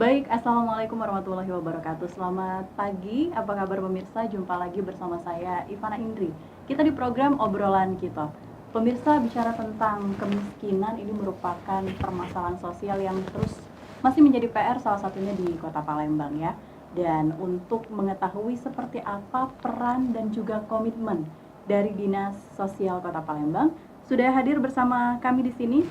Baik, Assalamualaikum warahmatullahi wabarakatuh. Selamat pagi, apa kabar pemirsa? Jumpa lagi bersama saya, Ivana Indri. Kita di program Obrolan Kita. Pemirsa, bicara tentang kemiskinan ini merupakan permasalahan sosial yang terus masih menjadi PR, salah satunya di Kota Palembang ya. Dan untuk mengetahui seperti apa peran dan juga komitmen dari Dinas Sosial Kota Palembang, sudah hadir bersama kami di sini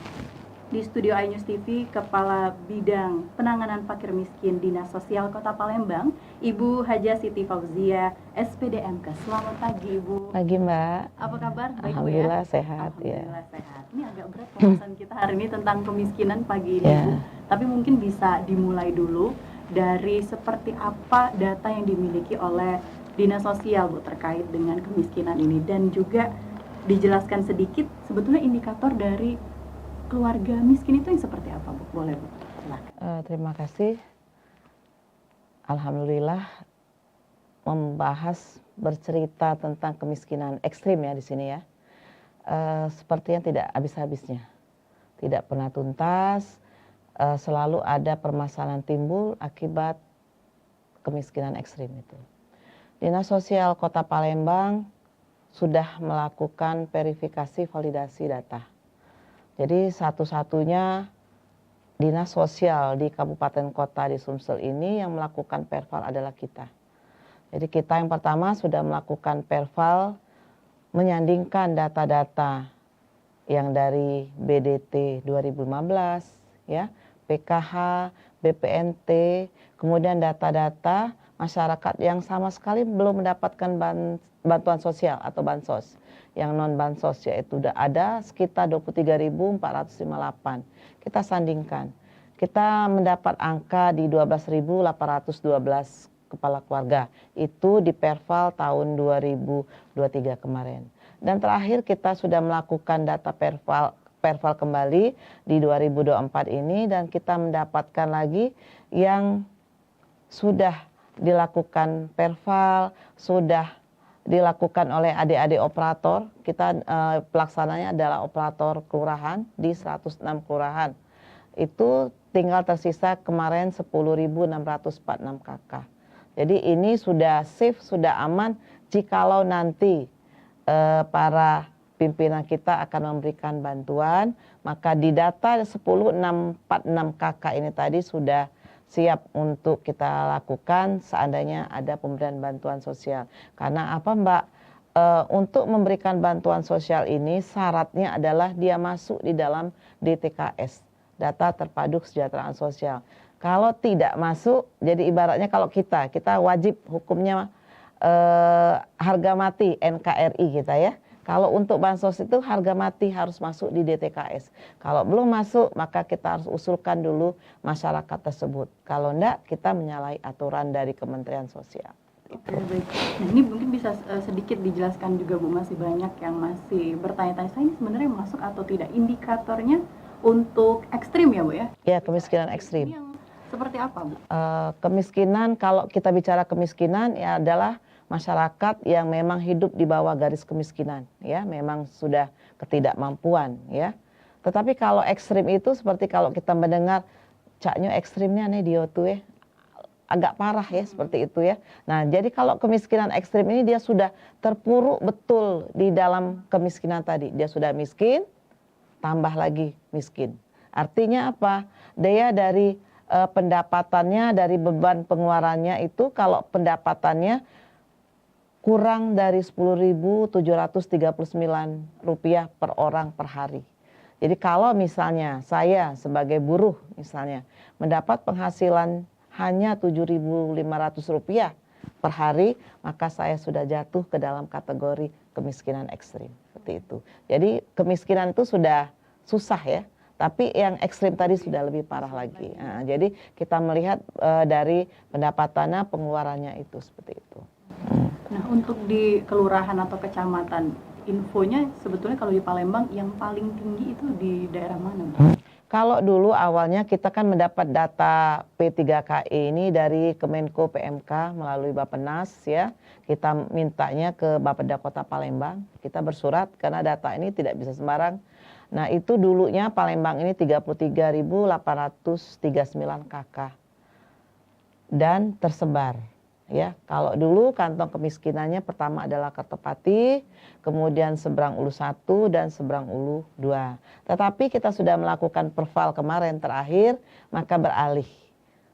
di studio iNews TV, Kepala Bidang Penanganan Fakir Miskin Dinas Sosial Kota Palembang, Ibu Haja Siti Fauzia, SPDMK. Selamat pagi, Ibu. Pagi, Mbak. Apa kabar? Baik, Bu, ya? Alhamdulillah sehat. Alhamdulillah sehat. Ini agak berat pembahasan kita hari ini tentang kemiskinan pagi ini, Bu. Tapi mungkin bisa dimulai dulu dari seperti apa data yang dimiliki oleh Dinas Sosial, Bu, terkait dengan kemiskinan ini, dan juga dijelaskan sedikit sebetulnya indikator dari keluarga miskin itu yang seperti apa, Bu? Boleh, Bu? Silakan. Terima kasih. Alhamdulillah membahas bercerita tentang kemiskinan ekstrim ya di sini ya. Sepertinya tidak habis-habisnya, tidak pernah tuntas. Selalu ada permasalahan timbul akibat kemiskinan ekstrim itu. Dinas Sosial Kota Palembang sudah melakukan verifikasi validasi data. Jadi satu-satunya dinas sosial di kabupaten kota di Sumsel ini yang melakukan perval adalah kita. Jadi kita yang pertama sudah melakukan perval menyandingkan data-data yang dari BDT 2015, ya, PKH, BPNT, kemudian data-data masyarakat yang sama sekali belum mendapatkan bantuan sosial atau bansos. Yang non bansos yaitu sudah ada sekitar 23.458. Kita sandingkan. Kita mendapat angka di 12.812 kepala keluarga. Itu di perval tahun 2023 kemarin. Dan terakhir kita sudah melakukan data perval kembali di 2024 ini dan kita mendapatkan lagi yang sudah dilakukan perval, sudah dilakukan oleh adik-adik operator. Kita pelaksananya adalah operator kelurahan di 106 kelurahan. Itu tinggal tersisa kemarin 10.646 KK. Jadi ini sudah safe, sudah aman jikalau nanti para pimpinan kita akan memberikan bantuan, maka di data 10.646 KK ini tadi sudah siap untuk kita lakukan seandainya ada pemberian bantuan sosial. Karena apa, Mbak? Untuk memberikan bantuan sosial ini syaratnya adalah dia masuk di dalam DTKS, Data Terpadu Kesejahteraan Sosial. Kalau tidak masuk, jadi ibaratnya kalau kita wajib hukumnya harga mati NKRI kita ya. Kalau untuk bansos itu harga mati harus masuk di DTKS. Kalau belum masuk maka kita harus usulkan dulu masyarakat tersebut. Kalau enggak kita menyalahi aturan dari Kementerian Sosial. Oke, baik. Nah, ini mungkin bisa sedikit dijelaskan juga, Bu, masih banyak yang masih bertanya-tanya, saya ini sebenarnya masuk atau tidak, indikatornya untuk ekstrim ya, Bu, ya? Ya, kemiskinan ekstrim. Ini yang seperti apa, Bu? Kemiskinan, kalau kita bicara kemiskinan ya adalah masyarakat yang memang hidup di bawah garis kemiskinan, ya, memang sudah ketidakmampuan, ya. Tetapi kalau ekstrim itu seperti kalau kita mendengar caknya ekstrimnya nih dia tuh ya, agak parah ya seperti itu ya. Nah, jadi kalau kemiskinan ekstrim ini dia sudah terpuruk betul di dalam kemiskinan tadi. Dia sudah miskin, tambah lagi miskin. Artinya apa? Dia dari pendapatannya, dari beban pengeluarannya itu kalau pendapatannya kurang dari Rp10.739 per orang per hari. Jadi kalau misalnya saya sebagai buruh misalnya mendapat penghasilan hanya Rp7.500 per hari, maka saya sudah jatuh ke dalam kategori kemiskinan ekstrim. Seperti itu. Jadi kemiskinan itu sudah susah ya, tapi yang ekstrim tadi sudah lebih parah lagi. Nah, jadi kita melihat dari pendapatannya, pengeluarannya itu seperti itu. Nah, untuk di kelurahan atau kecamatan, infonya sebetulnya kalau di Palembang yang paling tinggi itu di daerah mana, Bu? Kalau dulu awalnya kita kan mendapat data P3KE ini dari Kemenko PMK melalui Bappenas ya. Kita mintanya ke Bapeda Kota Palembang. Kita bersurat karena data ini tidak bisa sembarang. Nah, itu dulunya Palembang ini 33.839 KK. dan tersebar. Ya, kalau dulu kantong kemiskinannya pertama adalah Kertopati, kemudian Seberang Ulu 1 dan Seberang Ulu 2. Tetapi kita sudah melakukan perval kemarin terakhir, maka beralih.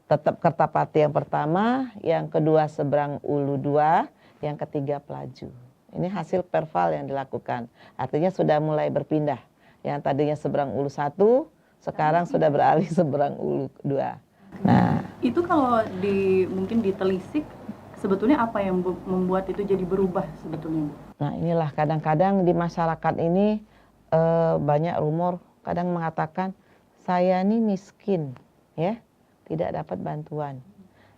Tetap Kertapati yang pertama, yang kedua Seberang Ulu 2, yang ketiga Pelaju. Ini hasil perval yang dilakukan. Artinya sudah mulai berpindah. Yang tadinya Seberang Ulu 1, sekarang sudah beralih Seberang Ulu 2. Nah, itu kalau mungkin ditelisik, sebetulnya apa yang membuat itu jadi berubah sebetulnya, Bu? Nah, inilah kadang-kadang di masyarakat ini banyak rumor, kadang mengatakan saya ini miskin, ya, tidak dapat bantuan.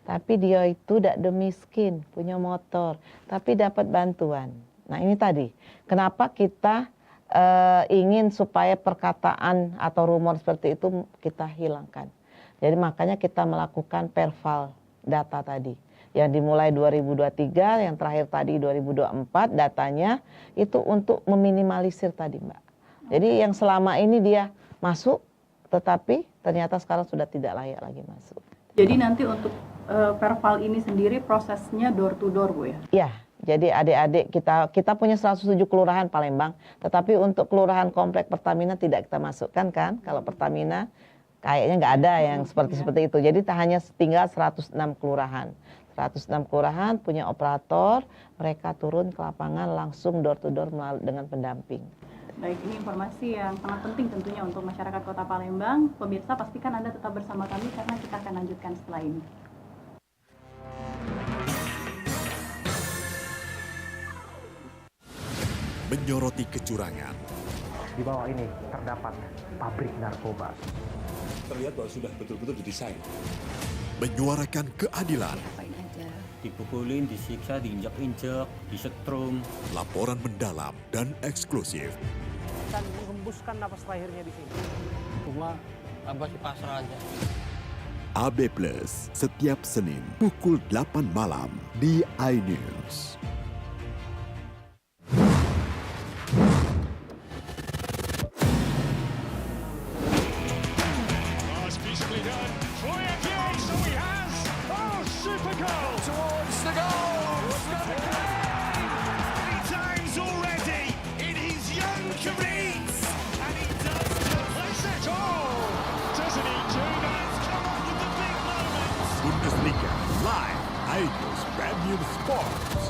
Tapi dia itu tidak miskin, punya motor, tapi dapat bantuan. Nah, ini tadi, kenapa kita ingin supaya perkataan atau rumor seperti itu kita hilangkan. Jadi makanya kita melakukan perval data tadi. Yang dimulai 2023, yang terakhir tadi 2024, datanya itu untuk meminimalisir tadi, Mbak. Jadi yang selama ini dia masuk, tetapi ternyata sekarang sudah tidak layak lagi masuk. Jadi nanti untuk perval ini sendiri prosesnya door to door, Bu, ya? Ya, jadi adik-adik kita punya 107 kelurahan Palembang, tetapi untuk kelurahan komplek Pertamina tidak kita masukkan kan. Kalau Pertamina kayaknya nggak ada yang seperti itu. Jadi hanya tinggal 106 kelurahan. 106 kelurahan punya operator, mereka turun ke lapangan langsung door to door dengan pendamping. Baik, ini informasi yang sangat penting tentunya untuk masyarakat Kota Palembang. Pemirsa, pastikan Anda tetap bersama kami karena kita akan lanjutkan setelah ini. Menyoroti kecurangan. Di bawah ini terdapat pabrik narkoba. Terlihat bahwa sudah betul-betul didesain. Menyuarakan keadilan. Dipukulin, disiksa, diinjak-injak, disetrum. Laporan mendalam dan eksklusif. Dan menghembuskan napas terakhirnya di sini. Cuma abah si pasrah aja. AB Plus setiap Senin pukul 8 malam di iNews. Bundesliga live iNews Premium Sports.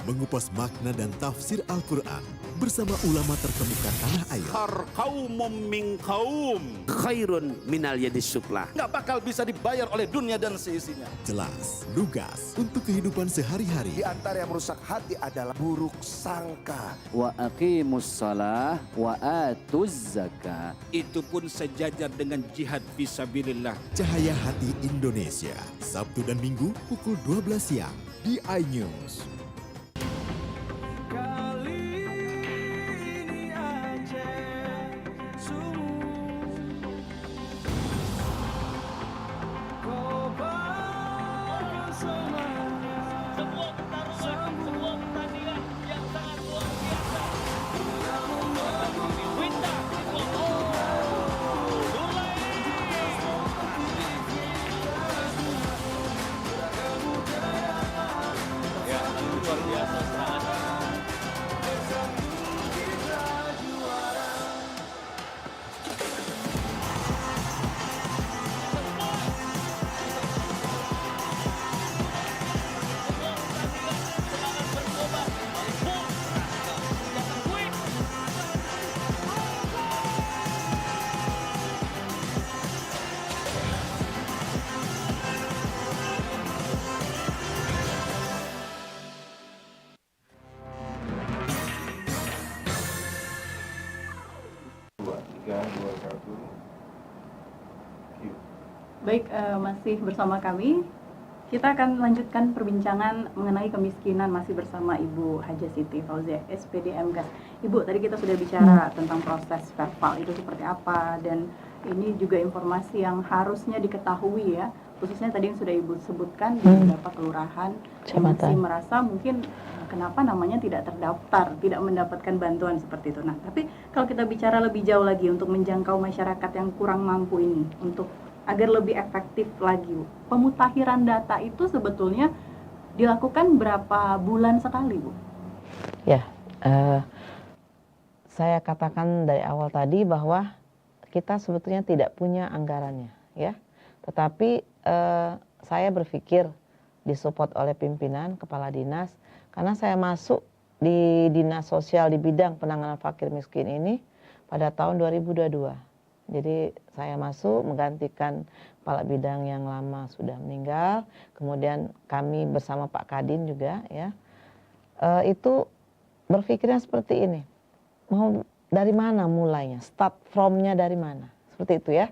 Mengupas makna dan tafsir Al-Quran bersama ulama terkemuka tanah air. Kaumum min kaum khairun minal yadis suflah. Nggak bakal bisa dibayar oleh dunia dan seisinya. Jelas, lugas untuk kehidupan sehari-hari. Di antara yang merusak hati adalah buruk sangka. Wa aqimus shalah wa atuz zakah. Itu pun sejajar dengan jihad fisabilillah. Cahaya Hati Indonesia, Sabtu dan Minggu pukul 12 siang di iNews. Baik, masih bersama kami. Kita akan lanjutkan perbincangan mengenai kemiskinan masih bersama Ibu Haja Siti Fauzia, SPD MGAS. Ibu, tadi kita sudah bicara tentang proses verval itu seperti apa, dan ini juga informasi yang harusnya diketahui ya, khususnya tadi yang sudah Ibu sebutkan di beberapa kelurahan yang masih merasa mungkin kenapa namanya tidak terdaftar, tidak mendapatkan bantuan seperti itu. Nah, tapi kalau kita bicara lebih jauh lagi untuk menjangkau masyarakat yang kurang mampu ini, untuk agar lebih efektif lagi, Bu. Pemutakhiran data itu sebetulnya dilakukan berapa bulan sekali, Bu? Ya, saya katakan dari awal tadi bahwa kita sebetulnya tidak punya anggarannya, ya. Tetapi saya berpikir disupport oleh pimpinan, kepala dinas, karena saya masuk di dinas sosial di bidang penanganan fakir miskin ini pada tahun 2022. Jadi saya masuk menggantikan kepala bidang yang lama sudah meninggal, kemudian kami bersama Pak Kadin juga, ya, itu berpikirnya seperti ini, mau dari mana mulainya, start from-nya dari mana, seperti itu ya.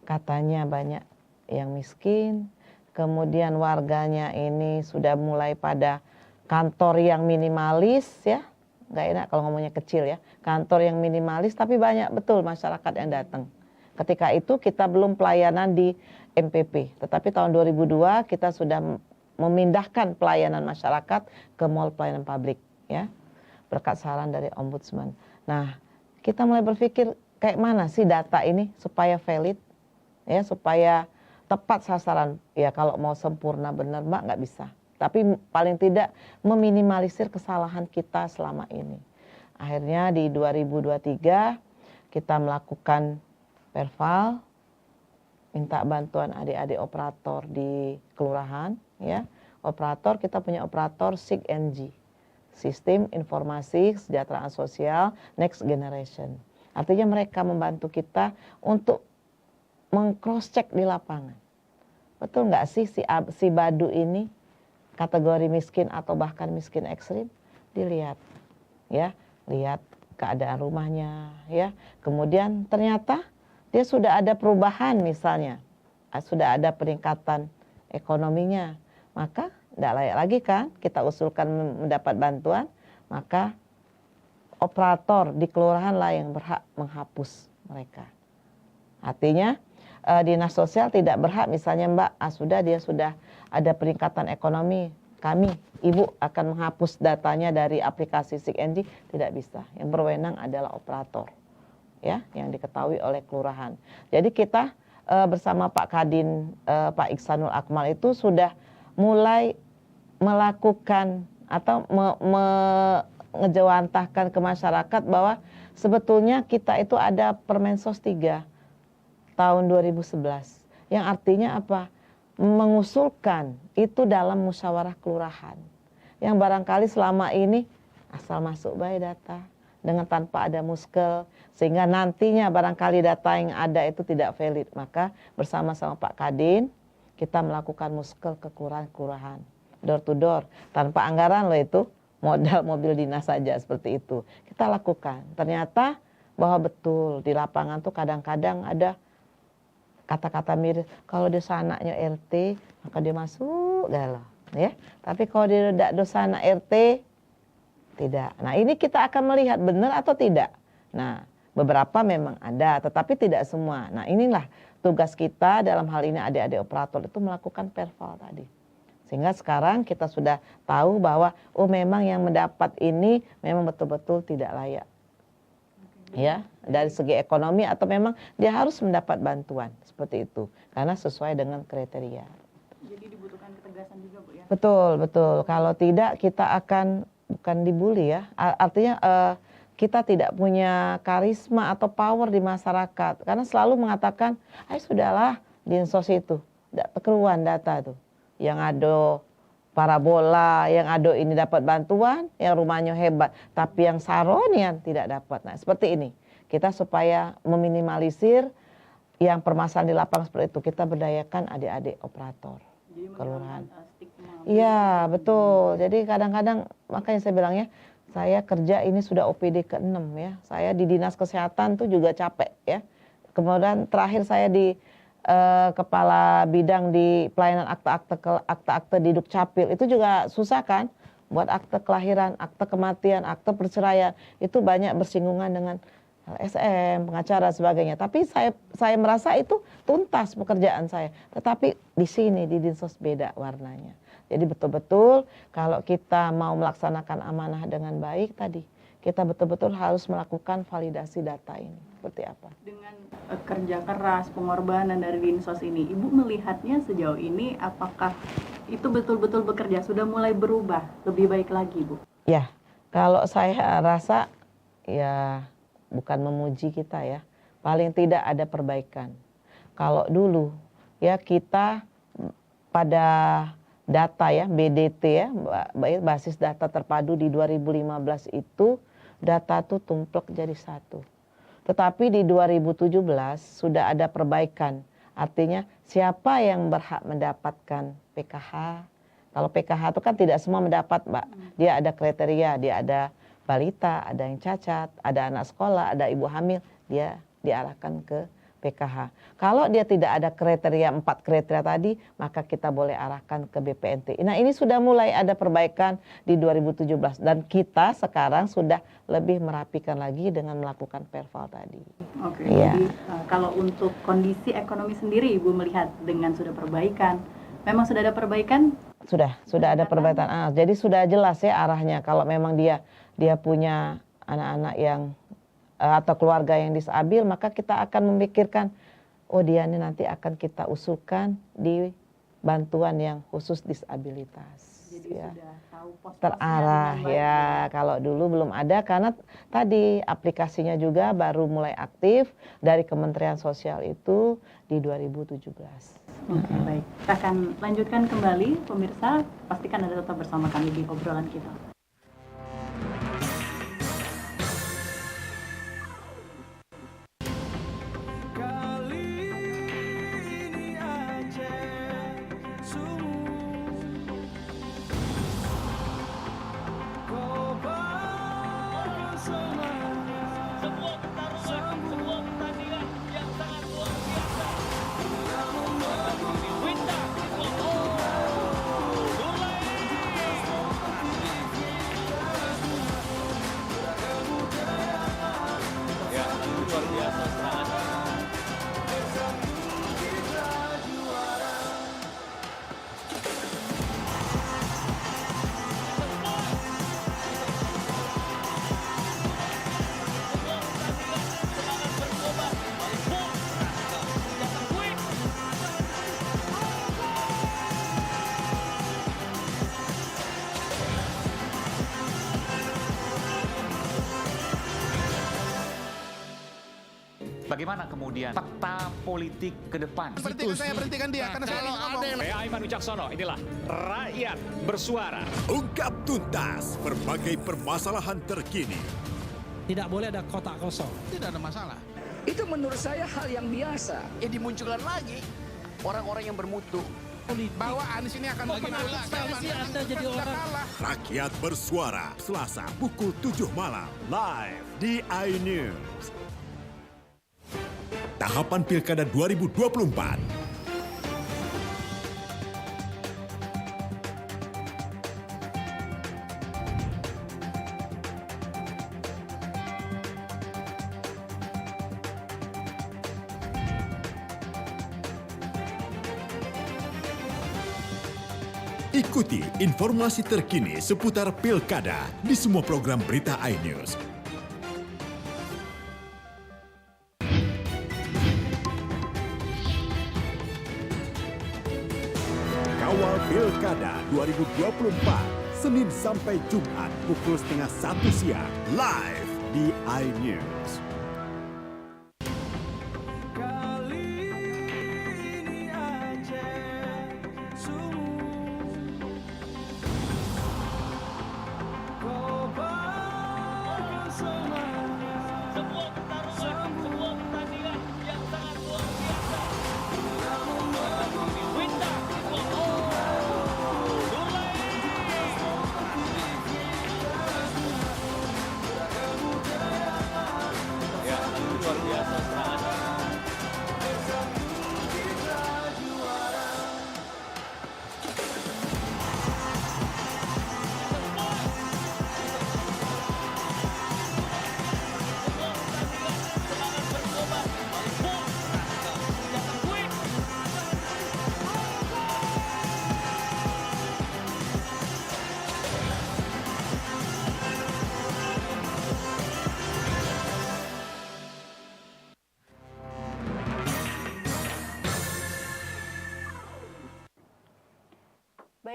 Katanya banyak yang miskin, kemudian warganya ini sudah mulai pada kantor yang minimalis, ya, nggak enak kalau ngomongnya kecil ya, kantor yang minimalis, tapi banyak betul masyarakat yang datang. Ketika itu kita belum pelayanan di MPP, tetapi tahun 2002 kita sudah memindahkan pelayanan masyarakat ke mall pelayanan publik, ya, berkat saran dari Ombudsman. Nah, kita mulai berpikir kayak mana sih data ini supaya valid, ya, supaya tepat sasaran. Ya kalau mau sempurna benar Mbak nggak bisa. Tapi paling tidak meminimalisir kesalahan kita selama ini. Akhirnya di 2023 kita melakukan perval, minta bantuan adik-adik operator di kelurahan, ya. Operator, kita punya operator SIG-NG, Sistem Informasi Kesejahteraan Sosial Next Generation. Artinya mereka membantu kita untuk meng-cross check di lapangan. Betul nggak sih si Badu ini kategori miskin atau bahkan miskin ekstrim? Dilihat, ya, lihat keadaan rumahnya, ya. Kemudian ternyata dia sudah ada perubahan, misalnya sudah ada peningkatan ekonominya, maka tidak layak lagi kan kita usulkan mendapat bantuan, maka operator di kelurahan lah yang berhak menghapus mereka. Artinya dinas sosial tidak berhak, misalnya Mbak, dia sudah ada peningkatan ekonomi, kami, Ibu akan menghapus datanya dari aplikasi SIG-NG, tidak bisa. Yang berwenang adalah operator, ya, yang diketahui oleh kelurahan. Jadi kita bersama Pak Kadin, Pak Iksanul Akmal itu sudah mulai melakukan atau ngejawantahkan ke masyarakat bahwa sebetulnya kita itu ada Permensos 3 tahun 2011, yang artinya apa? Mengusulkan itu dalam musyawarah kelurahan, yang barangkali selama ini asal masuk baik data dengan tanpa ada muskel, sehingga nantinya barangkali data yang ada itu tidak valid. Maka bersama-sama Pak Kadin kita melakukan muskel ke kelurahan, door to door, tanpa anggaran loh, itu modal mobil dinas saja seperti itu kita lakukan. Ternyata bahwa betul di lapangan tuh kadang-kadang ada kata-kata miris, kalau dosa anaknya RT maka dia masuk galau, ya. Tapi kalau dia tidak dosa anak RT tidak. Nah, ini kita akan melihat benar atau tidak. Nah, beberapa memang ada, tetapi tidak semua. Nah, inilah tugas kita dalam hal ini adik-adik operator itu melakukan perval tadi. Sehingga sekarang kita sudah tahu bahwa memang yang mendapat ini memang betul-betul tidak layak. Ya, dari segi ekonomi atau memang dia harus mendapat bantuan seperti itu karena sesuai dengan kriteria. Jadi dibutuhkan ketegasan juga, Bu, ya. Betul, betul. Kalau tidak kita akan bukan dibully, ya. Artinya kita tidak punya karisma atau power di masyarakat karena selalu mengatakan, sudahlah dinsos itu tidak keruan data tuh. Yang ada parabola, yang ada ini dapat bantuan, yang rumahnya hebat, tapi yang saronian tidak dapat. Nah, seperti ini. Kita supaya meminimalisir yang permasalahan di lapangan seperti itu, kita berdayakan adik-adik operator kelurahan. Iya, betul. Jadi kadang-kadang makanya saya bilangnya, saya kerja ini sudah OPD ke-6 ya. Saya di Dinas Kesehatan tuh juga capek ya. Kemudian terakhir saya di kepala bidang di pelayanan akte-akte di Dukcapil, itu juga susah kan, buat akte kelahiran, akte kematian, akte perceraian, itu banyak bersinggungan dengan LSM, pengacara sebagainya. Tapi saya merasa itu tuntas pekerjaan saya. Tetapi di sini di Dinsos beda warnanya. Jadi betul-betul kalau kita mau melaksanakan amanah dengan baik tadi, kita betul-betul harus melakukan validasi data ini. seperti apa. Dengan kerja keras, pengorbanan dari Dinsos ini, Ibu melihatnya sejauh ini apakah itu betul-betul bekerja sudah mulai berubah lebih baik lagi, Bu? Ya, kalau saya rasa ya bukan memuji kita ya, paling tidak ada perbaikan. Kalau dulu ya kita pada data ya, BDT ya, basis data terpadu di 2015 itu data tuh tumplek jadi satu. Tetapi di 2017 sudah ada perbaikan. Artinya siapa yang berhak mendapatkan PKH? Kalau PKH itu kan tidak semua mendapat, Mbak. Dia ada kriteria, dia ada balita, ada yang cacat, ada anak sekolah, ada ibu hamil, dia diarahkan ke PKH. Kalau dia tidak ada kriteria 4 kriteria tadi, maka kita boleh arahkan ke BPNT. Nah, ini sudah mulai ada perbaikan di 2017 dan kita sekarang sudah lebih merapikan lagi dengan melakukan perval tadi. Oke, Iya. jadi kalau untuk kondisi ekonomi sendiri Ibu melihat dengan sudah perbaikan, memang sudah ada perbaikan? Sudah ada perbaikan. Jadi sudah jelas ya arahnya. Kalau memang dia punya anak-anak yang atau keluarga yang disabil, maka kita akan memikirkan, oh dia ini nanti akan kita usulkan di bantuan yang khusus disabilitas. Jadi Ya. sudah tahu pos-posnya Terarah dengan baik ya, kalau dulu belum ada karena tadi aplikasinya juga baru mulai aktif dari Kementerian Sosial itu di 2017. Oke, baik. Kita akan lanjutkan kembali, pemirsa. Pastikan Anda tetap bersama kami di obrolan kita. Bagaimana kemudian fakta politik ke depan? Berhentikan dia karena saya ngomong. Saya Aiman Wicaksono, inilah Rakyat Bersuara. Ungkap tuntas berbagai permasalahan terkini. Tidak boleh ada kotak kosong. Tidak ada masalah. Itu menurut saya hal yang biasa. Ya dimunculkan lagi orang-orang yang bermutu. Bahwa Anies ini akan Anda jadi orang. Rakyat Bersuara, Selasa pukul 7 malam, live di iNews. Tahapan Pilkada 2024. Ikuti informasi terkini seputar Pilkada di semua program berita iNews. Kawal Pilkada 2024, Senin sampai Jumat pukul 12:30 siang, live di iNews.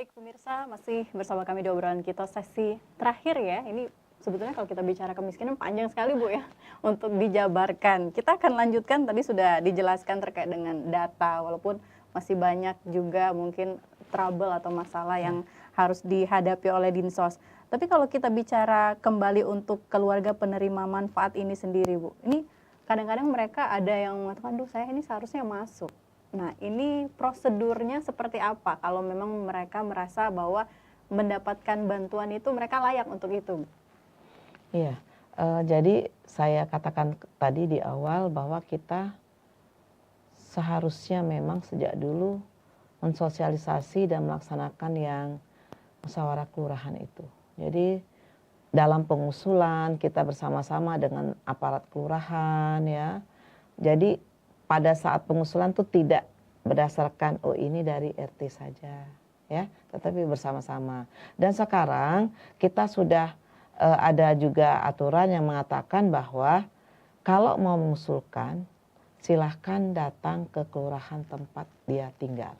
Baik pemirsa, masih bersama kami di obrolan kita sesi terakhir ya. Ini sebetulnya kalau kita bicara kemiskinan panjang sekali Bu ya untuk dijabarkan. Kita akan lanjutkan, tadi sudah dijelaskan terkait dengan data, walaupun masih banyak juga mungkin trouble atau masalah yang harus dihadapi oleh Dinsos. Tapi kalau kita bicara kembali untuk keluarga penerima manfaat ini sendiri Bu, ini kadang-kadang mereka ada yang mengatakan, duh saya ini seharusnya masuk. Nah, ini prosedurnya seperti apa kalau memang mereka merasa bahwa mendapatkan bantuan itu mereka layak untuk itu? Iya, jadi saya katakan tadi di awal bahwa kita seharusnya memang sejak dulu mensosialisasi dan melaksanakan yang musyawarah kelurahan itu. Jadi dalam pengusulan kita bersama-sama dengan aparat kelurahan ya. Jadi pada saat pengusulan itu tidak berdasarkan oh ini dari RT saja ya, tetapi bersama-sama. Dan sekarang kita sudah ada juga aturan yang mengatakan bahwa kalau mau mengusulkan silahkan datang ke kelurahan tempat dia tinggal.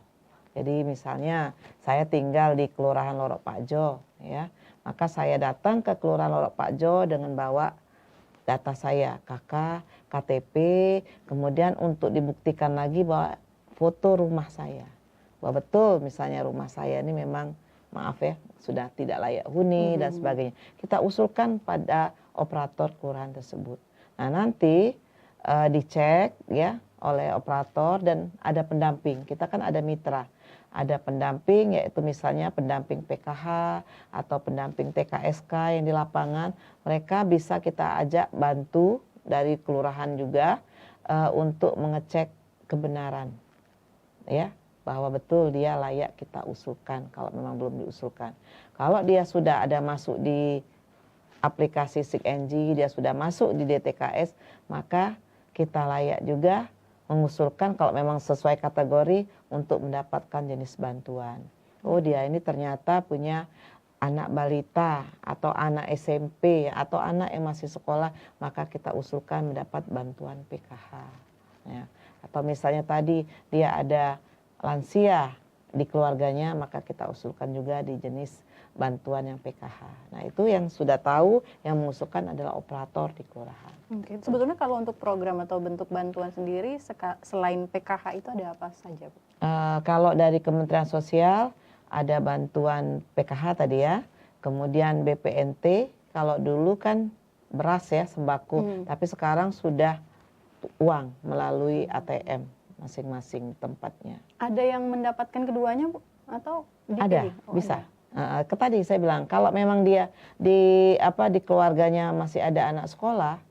Jadi misalnya saya tinggal di Kelurahan Lorok Pakjo ya, maka saya datang ke Kelurahan Lorok Pakjo dengan bawa data saya, KK, KTP, kemudian untuk dibuktikan lagi bahwa foto rumah saya. Bahwa betul misalnya rumah saya ini memang, maaf ya, sudah tidak layak huni dan sebagainya. Kita usulkan pada operator kelurahan tersebut. Nah nanti dicek ya oleh operator dan ada pendamping. Kita kan ada mitra. Ada pendamping yaitu misalnya pendamping PKH atau pendamping TKSK yang di lapangan. Mereka bisa kita ajak bantu dari kelurahan juga untuk mengecek kebenaran ya, bahwa betul dia layak kita usulkan kalau memang belum diusulkan. Kalau dia sudah ada masuk di aplikasi SIG-NG, dia sudah masuk di DTKS, maka kita layak juga mengusulkan kalau memang sesuai kategori untuk mendapatkan jenis bantuan. Oh dia ini ternyata punya anak balita atau anak SMP atau anak yang masih sekolah, maka kita usulkan mendapat bantuan PKH. Ya. Atau misalnya tadi dia ada lansia di keluarganya, maka kita usulkan juga di jenis bantuan yang PKH. Nah itu yang sudah tahu, yang mengusulkan adalah operator di kelurahan. Oke. Sebetulnya kalau untuk program atau bentuk bantuan sendiri selain PKH itu ada apa saja Bu? Kalau dari Kementerian Sosial ada bantuan PKH tadi ya, kemudian BPNT, kalau dulu kan beras ya, sembako, tapi sekarang sudah uang melalui ATM masing-masing tempatnya. Ada yang mendapatkan keduanya Bu? Atau dipilih? Ada, bisa. Tadi saya bilang kalau memang dia di keluarganya masih ada anak sekolah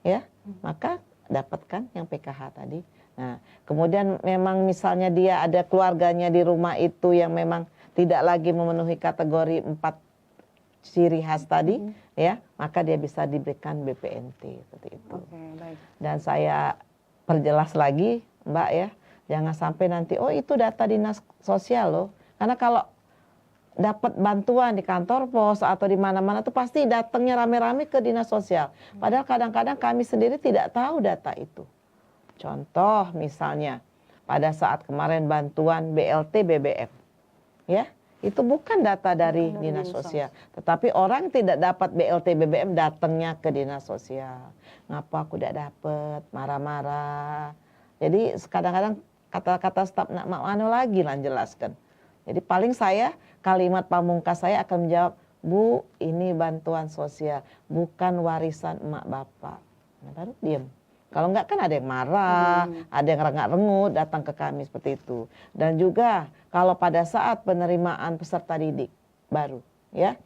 ya, maka dapatkan yang PKH tadi. Nah, kemudian memang misalnya dia ada keluarganya di rumah itu yang memang tidak lagi memenuhi kategori 4 ciri khas tadi ya, maka dia bisa diberikan BPNT seperti itu. Oke, baik. Dan saya perjelas lagi Mbak ya, jangan sampai nanti oh itu data dinas sosial loh. Karena kalau dapat bantuan di kantor pos atau di mana-mana itu pasti datangnya rame-rame ke dinas sosial. Padahal kadang-kadang kami sendiri tidak tahu data itu. Contoh misalnya pada saat kemarin bantuan BLT BBM, ya itu bukan data dari dinas sosial, tetapi orang tidak dapat BLT BBM datangnya ke dinas sosial. Ngapa aku tidak dapat, marah-marah. Jadi kadang-kadang kata-kata staf nak mau lagi lah jelaskan. Jadi paling saya kalimat pamungkas saya akan menjawab, Bu ini bantuan sosial bukan warisan emak bapak. Nah, baru diam. Kalau enggak kan ada yang marah, ada yang rengak-rengut datang ke kami seperti itu. Dan juga kalau pada saat penerimaan peserta didik baru ya,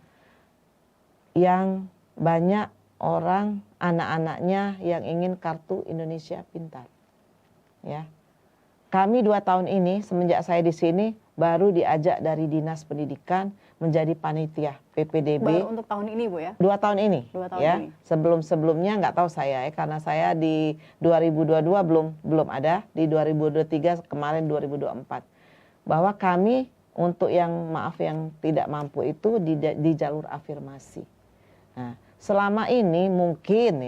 yang banyak orang anak-anaknya yang ingin kartu Indonesia Pintar. Ya. Kami 2 tahun ini semenjak saya di sini baru diajak dari Dinas Pendidikan menjadi panitia PPDB. Baru untuk tahun ini Bu ya? 2 tahun ini. 2 tahun ya. ini. Sebelum-sebelumnya nggak tahu saya ya, karena saya di 2022 belum ada, di 2023 kemarin 2024. Bahwa kami untuk yang maaf yang tidak mampu itu di jalur afirmasi. Nah, selama ini mungkin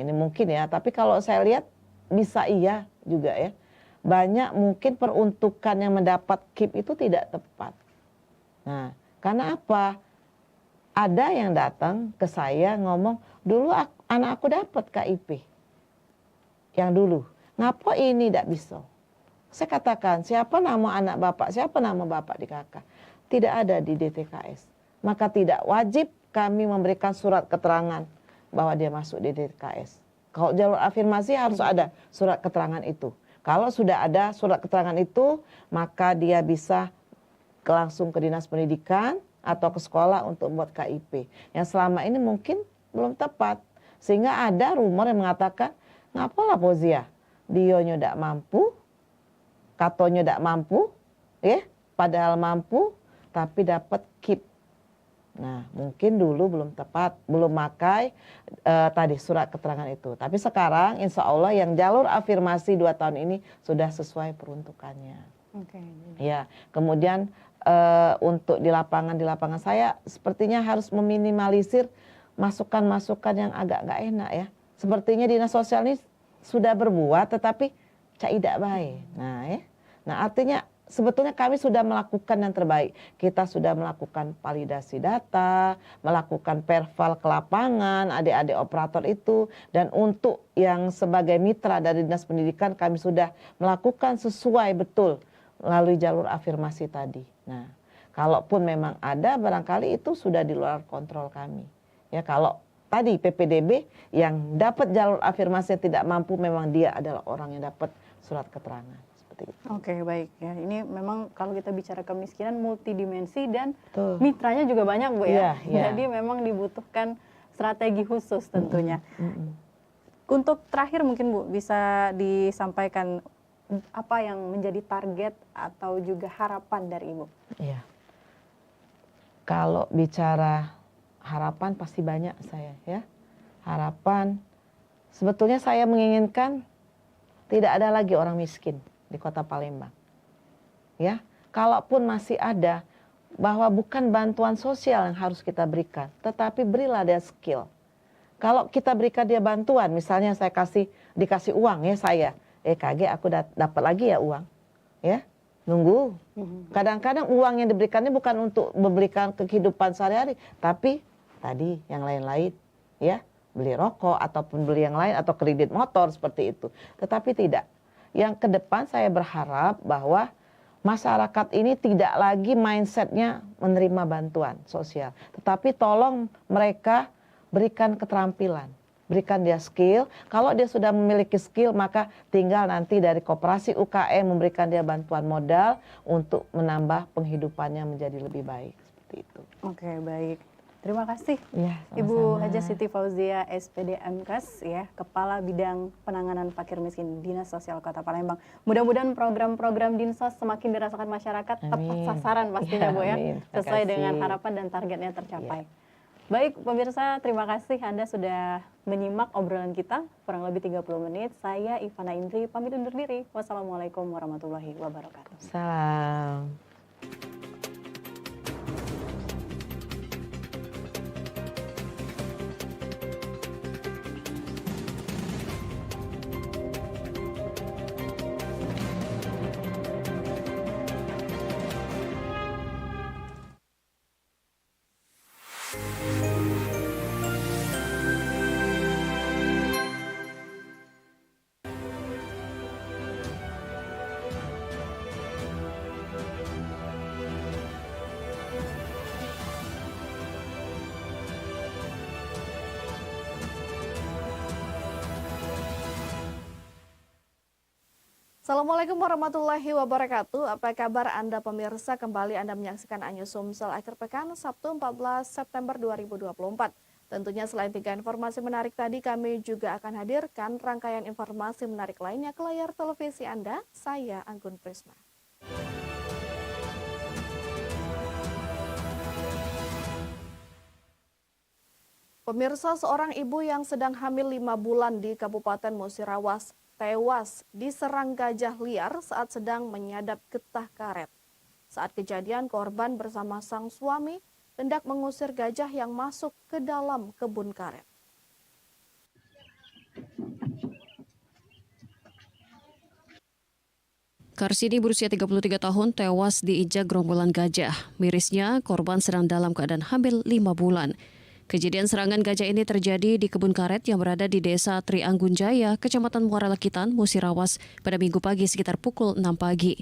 ya, tapi kalau saya lihat bisa iya juga ya. Banyak mungkin peruntukan yang mendapat KIP itu tidak tepat. Nah, Karena apa? Ada yang datang ke saya ngomong, dulu anak aku dapat KIP. Yang dulu, ngapa ini tidak bisa? Saya katakan, siapa nama anak bapak, siapa nama bapak di KK? Tidak ada di DTKS. Maka tidak wajib kami memberikan surat keterangan bahwa dia masuk di DTKS. Kalau jalur afirmasi harus ada surat keterangan itu. Kalau sudah ada surat keterangan itu, maka dia bisa langsung ke dinas pendidikan atau ke sekolah untuk membuat KIP. Yang selama ini mungkin belum tepat. Sehingga ada rumor yang mengatakan, ngapalah Pozia, dionyo tidak mampu, katonyo tidak mampu, ya, padahal mampu, tapi dapat KIP. Nah, mungkin dulu belum tepat, belum makai tadi surat keterangan itu. Tapi sekarang insya Allah yang jalur afirmasi 2 tahun ini sudah sesuai peruntukannya. Ya, kemudian untuk di lapangan saya sepertinya harus meminimalisir masukan-masukan yang agak nggak enak ya. Sepertinya dinas sosial ini sudah berbuat tetapi tidak baik. Nah, ya. Nah, artinya sebetulnya kami sudah melakukan yang terbaik. Kita sudah melakukan validasi data, melakukan perval ke lapangan, adik-adik operator itu. Dan untuk yang sebagai mitra dari Dinas Pendidikan kami sudah melakukan sesuai betul melalui jalur afirmasi tadi. Nah, kalaupun memang ada barangkali itu sudah di luar kontrol kami. Ya, kalau tadi PPDB yang dapat jalur afirmasi yang tidak mampu memang dia adalah orang yang dapat surat keterangan. Oke, baik ya. Ini memang kalau kita bicara kemiskinan multidimensi dan mitranya juga banyak, Bu ya. Jadi memang dibutuhkan strategi khusus tentunya. Untuk terakhir mungkin Bu bisa disampaikan apa yang menjadi target atau juga harapan dari Ibu? Iya. Kalau bicara harapan pasti banyak saya ya. Harapan sebetulnya saya menginginkan tidak ada lagi orang miskin di Kota Palembang. Ya, kalaupun masih ada, bahwa bukan bantuan sosial yang harus kita berikan, tetapi berilah dia skill. Kalau kita berikan dia bantuan, misalnya saya dikasih uang ya saya, kaget aku dapat lagi ya uang, ya nunggu. Kadang-kadang uang yang diberikannya bukan untuk memberikan kehidupan sehari-hari, tapi tadi yang lain-lain, ya beli rokok ataupun beli yang lain atau kredit motor seperti itu. Tetapi tidak. Yang ke depan saya berharap bahwa masyarakat ini tidak lagi mindsetnya menerima bantuan sosial. Tetapi tolong mereka berikan keterampilan, berikan dia skill. Kalau dia sudah memiliki skill maka tinggal nanti dari koperasi UKM memberikan dia bantuan modal untuk menambah penghidupannya menjadi lebih baik. Seperti itu. Oke, baik. Terima kasih ya, Ibu Haja Siti Fauzia SPD MKes ya, Kepala Bidang Penanganan Fakir Miskin Dinas Sosial Kota Palembang. Mudah-mudahan program-program Dinsos semakin dirasakan masyarakat tepat sasaran pastinya Bu ya, sesuai dengan harapan dan targetnya tercapai. Baik pemirsa, terima kasih Anda sudah menyimak obrolan kita kurang lebih 30 menit. Saya Ivana Indri pamit undur diri. Wassalamualaikum warahmatullahi wabarakatuh. Salam. Assalamualaikum warahmatullahi wabarakatuh. Apa kabar Anda pemirsa? Kembali Anda menyaksikan Anyu Sumsel akhir pekan Sabtu 14 September 2024. Tentunya selain 3 informasi menarik tadi, kami juga akan hadirkan rangkaian informasi menarik lainnya ke layar televisi Anda. Saya Anggun Prisma. Pemirsa, seorang ibu yang sedang hamil 5 bulan di Kabupaten Musirawas tewas diserang gajah liar saat sedang menyadap getah karet. Saat kejadian, korban bersama sang suami hendak mengusir gajah yang masuk ke dalam kebun karet. Karsini berusia 33 tahun tewas diinjak gerombolan gajah. Mirisnya, korban sedang dalam keadaan hamil 5 bulan. Kejadian serangan gajah ini terjadi di kebun karet yang berada di Desa Trianggun Jaya, Kecamatan Muara Lekitan, Musirawas pada Minggu pagi sekitar pukul 6 pagi.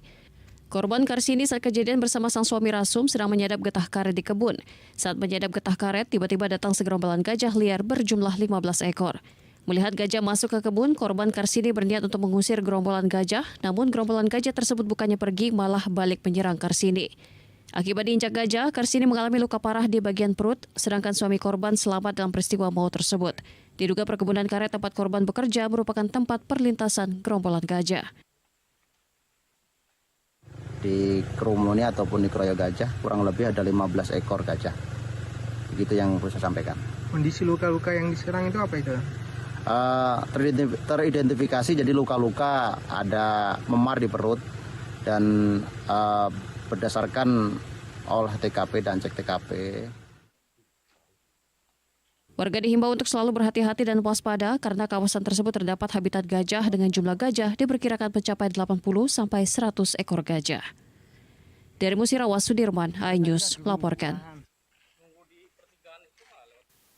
Korban Karsini saat kejadian bersama sang suami Rasum sedang menyadap getah karet di kebun. Saat menyadap getah karet, tiba-tiba datang segerombolan gajah liar berjumlah 15 ekor. Melihat gajah masuk ke kebun, korban Karsini berniat untuk mengusir gerombolan gajah, namun gerombolan gajah tersebut bukannya pergi, malah balik menyerang Karsini. Akibat diinjak gajah, Karsini mengalami luka parah di bagian perut, sedangkan suami korban selamat dalam peristiwa maut tersebut. Diduga perkebunan karet tempat korban bekerja merupakan tempat perlintasan gerombolan gajah. Di kerumuni ataupun di keroyok gajah, kurang lebih ada 15 ekor gajah. Begitu yang perlu saya sampaikan. Kondisi luka-luka yang diserang itu apa itu? Teridentifikasi jadi luka-luka ada memar di perut dan berdasarkan olah TKP dan cek TKP. Warga dihimbau untuk selalu berhati-hati dan waspada karena kawasan tersebut terdapat habitat gajah dengan jumlah gajah diperkirakan mencapai 80 sampai 100 ekor gajah. Dari Musirawas, Sudirman, iNews melaporkan.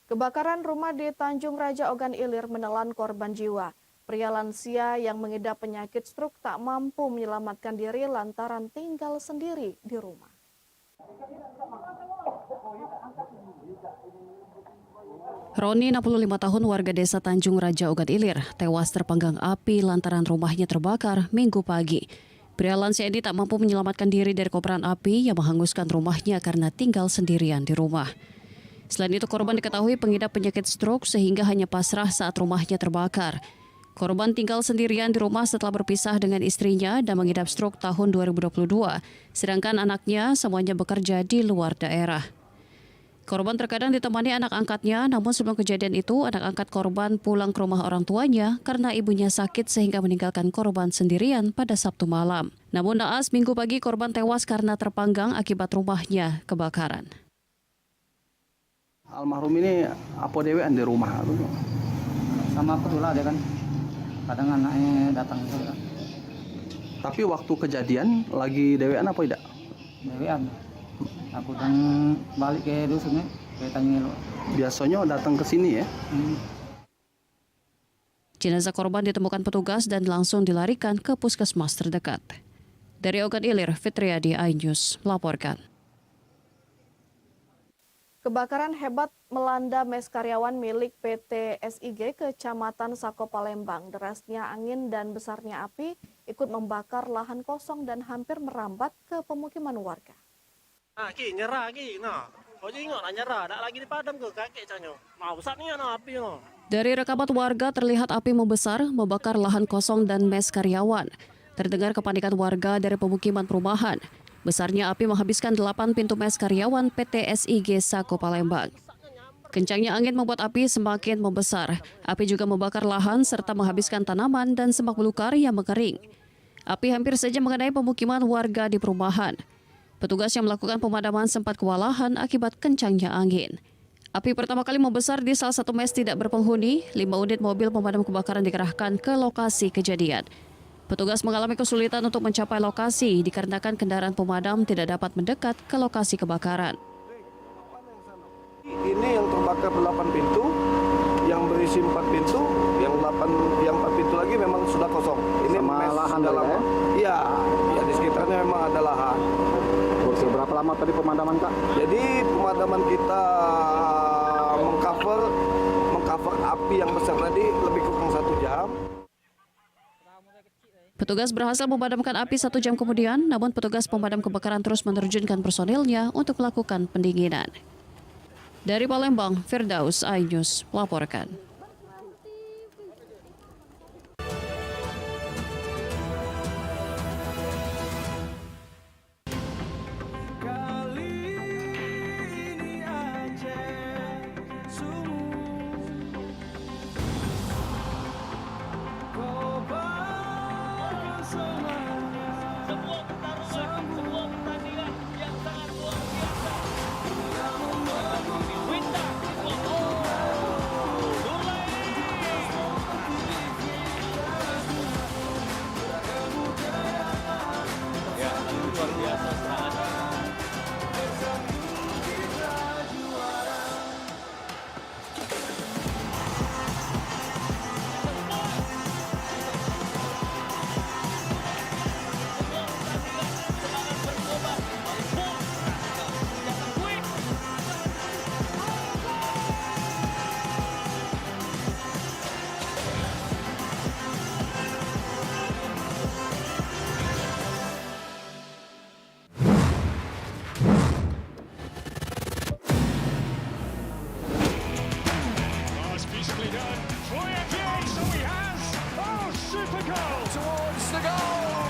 Kebakaran rumah di Tanjung Raja Ogan Ilir menelan korban jiwa. Pria lansia yang mengidap penyakit stroke tak mampu menyelamatkan diri lantaran tinggal sendiri di rumah. Roni, 65 tahun, warga desa Tanjung Raja Ogan Ilir, tewas terpanggang api lantaran rumahnya terbakar Minggu pagi. Pria lansia ini tak mampu menyelamatkan diri dari kobaran api yang menghanguskan rumahnya karena tinggal sendirian di rumah. Selain itu, korban diketahui pengidap penyakit stroke sehingga hanya pasrah saat rumahnya terbakar. Korban tinggal sendirian di rumah setelah berpisah dengan istrinya dan mengidap stroke tahun 2022, sedangkan anaknya semuanya bekerja di luar daerah. Korban terkadang ditemani anak angkatnya, namun sebelum kejadian itu, anak angkat korban pulang ke rumah orang tuanya karena ibunya sakit sehingga meninggalkan korban sendirian pada Sabtu malam. Namun naas, Minggu pagi korban tewas karena terpanggang akibat rumahnya kebakaran. Almarhum ini apa dewean di rumah? Sama aku tuh lah dia kan. Kadang anaknya datang juga. Tapi waktu kejadian lagi dewean apa tidak? Dewean. Aku dan balik ke dusun ke Tanyelo. Biasanya datang ke sini ya? Jenazah korban ditemukan petugas dan langsung dilarikan ke puskesmas terdekat. Dari Ogan Ilir, Fitriadi, iNews melaporkan. Kebakaran hebat melanda mes karyawan milik PT SIG Kecamatan Sako Palembang. Derasnya angin dan besarnya api ikut membakar lahan kosong dan hampir merambat ke pemukiman warga. Nyerah lagi, kau ingat nyerah, tak lagi dipadam ke kakek canyo. Mau besar ni api no. Dari rekaman warga terlihat api membesar, membakar lahan kosong dan mes karyawan. Terdengar kepanikan warga dari pemukiman perumahan. Besarnya api menghabiskan 8 pintu mes karyawan PT SIG Sako Palembang. Kencangnya angin membuat api semakin membesar. Api juga membakar lahan serta menghabiskan tanaman dan semak belukar yang mengering. Api hampir saja mengenai pemukiman warga di perumahan. Petugas yang melakukan pemadaman sempat kewalahan akibat kencangnya angin. Api pertama kali membesar di salah satu mes tidak berpenghuni. 5 unit mobil pemadam kebakaran dikerahkan ke lokasi kejadian. Petugas mengalami kesulitan untuk mencapai lokasi dikarenakan kendaraan pemadam tidak dapat mendekat ke lokasi kebakaran. Ini yang terbakar 8 pintu, yang berisi 4 pintu, yang 4 pintu lagi memang sudah kosong. Ini sama lahan lama. Iya, ya di sekitarnya memang ada lahan. Berapa lama tadi pemadaman, Kak? Jadi pemadaman kita mengcover api yang besar tadi lebih kurang 1 jam. Petugas berhasil memadamkan api 1 jam kemudian, namun petugas pemadam kebakaran terus menerjunkan personilnya untuk melakukan pendinginan. Dari Palembang, Firdaus, iNews melaporkan. goal towards the goal.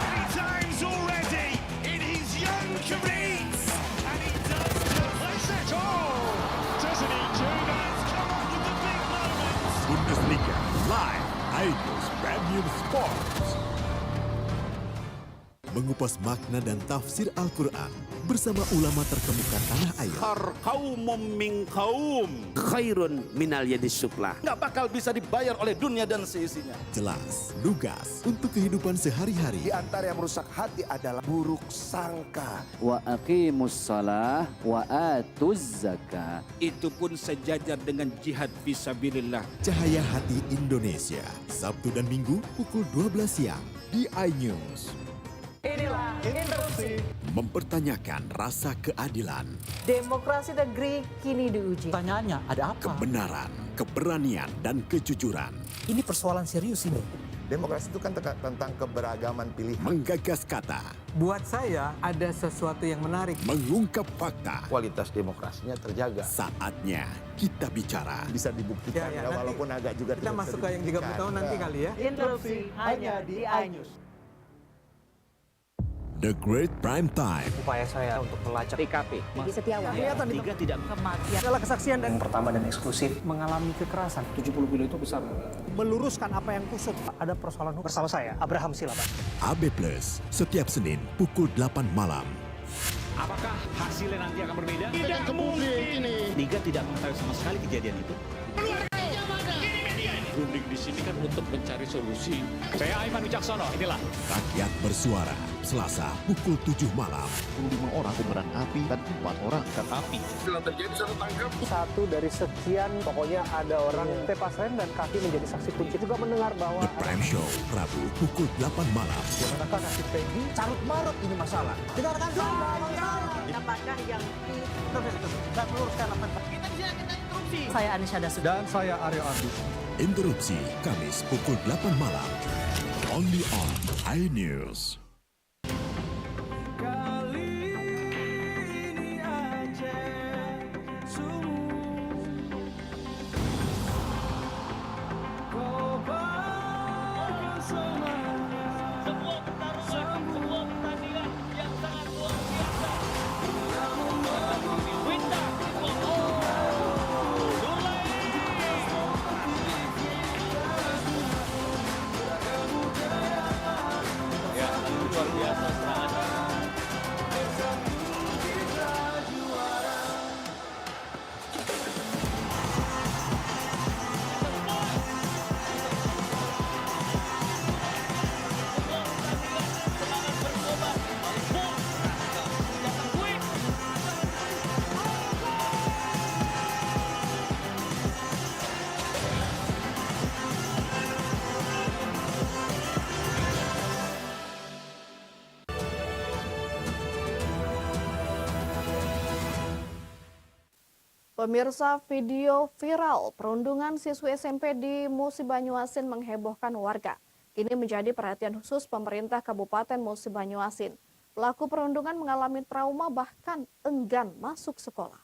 Many times already in his young career, and he does place it. Oh, doesn't he do that? Come on with the big moments. Bundesliga live, iNews Premium Sports. Mengupas makna dan tafsir Al-Quran bersama ulama terkemuka tanah air. Kaumum min kaum khairun minal yadis sufla. Nggak bakal bisa dibayar oleh dunia dan seisinya. Jelas, lugas untuk kehidupan sehari-hari. Di antara yang merusak hati adalah buruk sangka. Wa aqimus shalah wa atuz zakah. Itu pun sejajar dengan jihad fisabilillah. Cahaya Hati Indonesia, Sabtu dan Minggu pukul 12 siang di iNews. Inilah Interupsi. Mempertanyakan rasa keadilan, Demokrasi negeri kini diuji. Pertanyaannya, ada apa? kebenaran, keberanian, dan kejujuran. Ini persoalan serius ini. Demokrasi itu kan tentang keberagaman pilihan. Menggagas kata, Buat saya ada sesuatu yang menarik. mengungkap fakta. Kualitas demokrasinya terjaga. Saatnya kita bicara. Bisa dibuktikan Ya, nanti walaupun agak juga Kita masuk ke yang 30 tahun nanti kali ya. Interupsi hanya di iNews. The Great Prime Time. Upaya saya untuk melacak TKP. Diki Setiawan. Kelihatan itu. Tiga tidak Kematian. Adalah kesaksian dan pertama dan eksklusif mengalami kekerasan. 70 kilo itu besar. Meluruskan apa yang kusut. Ada persoalan hukum. Bersama saya, Abraham Silaban. AB Plus, setiap Senin pukul 8 malam. Apakah hasilnya nanti akan berbeda? Tidak mungkin ini. Liga tidak mengetahui sama sekali kejadian itu. Runding di sini kan untuk mencari solusi. Saya Aiman Wicaksono, inilah Rakyat Bersuara, Selasa pukul 7 malam. 5 orang kobaran api dan 4 orang ikan api. Satu dari sekian, pokoknya ada orang tepas rem dan kaki menjadi saksi kunci. Juga mendengar bahwa The Prime Show, Rabu pukul 8 malam. mengatakan nasib Peggy carut marut ini masalah. Dengarkan dulu. Apakah yang Dan meluruskan apa saya Anisha Dasuki. Dan saya Aryo Abdi. Interupsi, Kamis pukul 8 malam. Only on iNews. Pemirsa, video viral perundungan siswi SMP di Musi Banyuasin menghebohkan warga. Kini menjadi perhatian khusus pemerintah Kabupaten Musi Banyuasin. Pelaku perundungan mengalami trauma bahkan enggan masuk sekolah.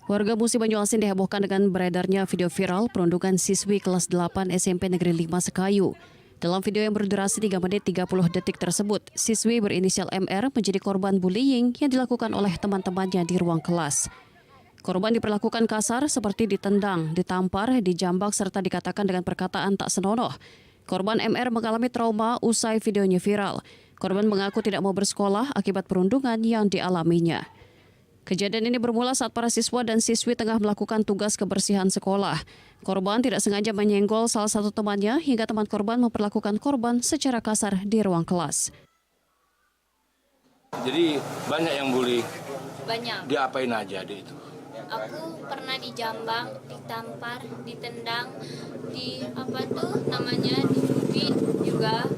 Warga Musi Banyuasin dihebohkan dengan beredarnya video viral perundungan siswi kelas 8 SMP Negeri 5 Sekayu. Dalam video yang berdurasi 3 menit 30 detik tersebut, siswi berinisial MR menjadi korban bullying yang dilakukan oleh teman-temannya di ruang kelas. Korban diperlakukan kasar seperti ditendang, ditampar, dijambak serta dikatakan dengan perkataan tak senonoh. Korban MR mengalami trauma usai videonya viral. Korban mengaku tidak mau bersekolah akibat perundungan yang dialaminya. Kejadian ini bermula saat para siswa dan siswi tengah melakukan tugas kebersihan sekolah. Korban tidak sengaja menyenggol salah satu temannya hingga teman korban memperlakukan korban secara kasar di ruang kelas. Jadi banyak yang bully. Banyak. Diapain aja deh itu? Aku pernah dijambak, ditampar, ditendang, dicubit juga,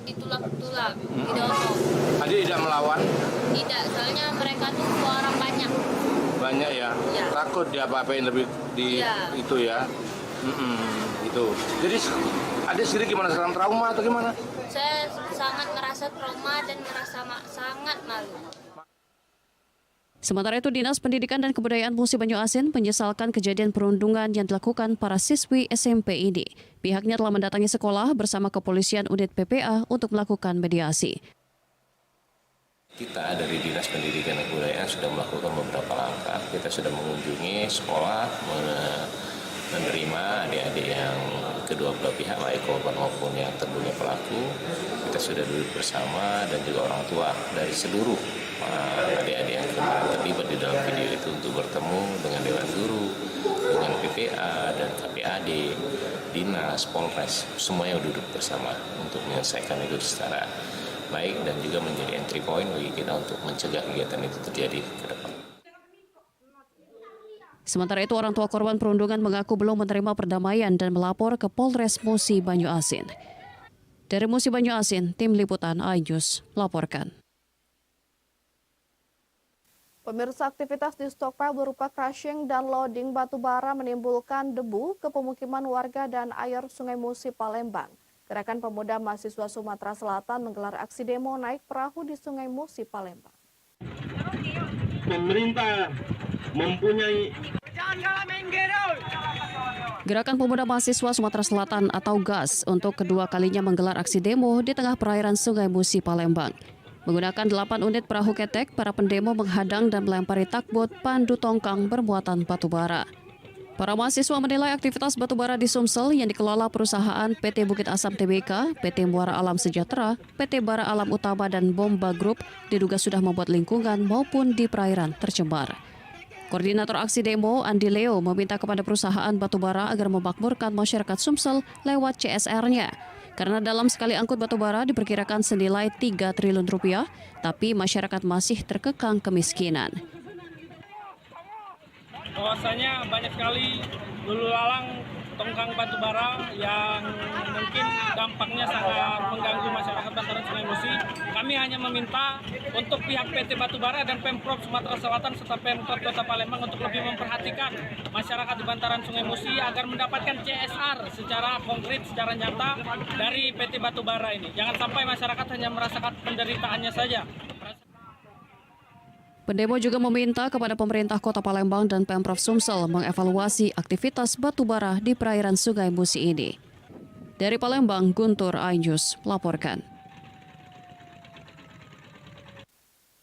ditulak-tulak, didorong. Adik tidak melawan? Tidak, soalnya mereka tuh orang banyak. Banyak ya? Ya. Takut diapa-apain lebih di itu ya? Itu. Jadi adik sendiri gimana, sekarang trauma atau gimana? Saya sangat merasa trauma dan merasa sangat malu. Sementara itu, Dinas Pendidikan dan Kebudayaan Musi Banyuasin menyesalkan kejadian perundungan yang dilakukan para siswi SMP ini. Pihaknya telah mendatangi sekolah bersama kepolisian unit PPA untuk melakukan mediasi. Kita dari Dinas Pendidikan dan Kebudayaan sudah melakukan beberapa langkah. Kita sudah mengunjungi sekolah, menerima adik-adik yang kedua belah pihak, baik korban maupun yang terduga pelaku. Kita sudah duduk bersama dan juga orang tua dari seluruh adik-adik yang kemarin terlibat di dalam video itu untuk bertemu dengan Dewan Guru, dengan PPA dan KPAD, Dinas, Polres, semuanya duduk bersama untuk menyelesaikan itu secara baik dan juga menjadi entry point bagi kita untuk mencegah kegiatan itu terjadi ke depan. Sementara itu, orang tua korban perundungan mengaku belum menerima perdamaian dan melapor ke Polres Musi Banyuasin. Dari Musi Banyuasin, Tim Liputan iNews melaporkan. Pemirsa, aktivitas di stockpile berupa crushing dan loading batu bara menimbulkan debu ke pemukiman warga dan air Sungai Musi, Palembang. Gerakan Pemuda Mahasiswa Sumatera Selatan menggelar aksi demo naik perahu di Sungai Musi, Palembang. Pemerintah mempunyai Gerakan Pemuda Mahasiswa Sumatera Selatan atau GAS untuk kedua kalinya menggelar aksi demo di tengah perairan Sungai Musi, Palembang. Menggunakan 8 unit perahu ketek, para pendemo menghadang dan melempari takbot pandu tongkang bermuatan batubara. Para mahasiswa menilai aktivitas batubara di Sumsel yang dikelola perusahaan PT Bukit Asam Tbk, PT Muara Alam Sejahtera, PT Bara Alam Utama dan Bomba Group diduga sudah membuat lingkungan maupun di perairan tercemar. Koordinator aksi demo, Andi Leo, meminta kepada perusahaan batubara agar memakmurkan masyarakat Sumsel lewat CSR-nya. Karena dalam sekali angkut batubara diperkirakan senilai 3 triliun rupiah, tapi masyarakat masih terkekang kemiskinan. Bahwasanya banyak sekali lulu lalang tongkang batubara yang mungkin dampaknya sangat mengganggu masyarakat bantaran Sungai Musi. Kami hanya meminta untuk pihak PT Batubara dan Pemprov Sumatera Selatan serta Pemkot Kota Palembang untuk lebih memperhatikan masyarakat di bantaran Sungai Musi agar mendapatkan CSR secara konkret, secara nyata dari PT Batubara ini. Jangan sampai masyarakat hanya merasakan penderitaannya saja. Pendemo juga meminta kepada pemerintah Kota Palembang dan Pemprov Sumsel mengevaluasi aktivitas batubara di perairan Sungai Musi ini. Dari Palembang, Guntur iNews melaporkan.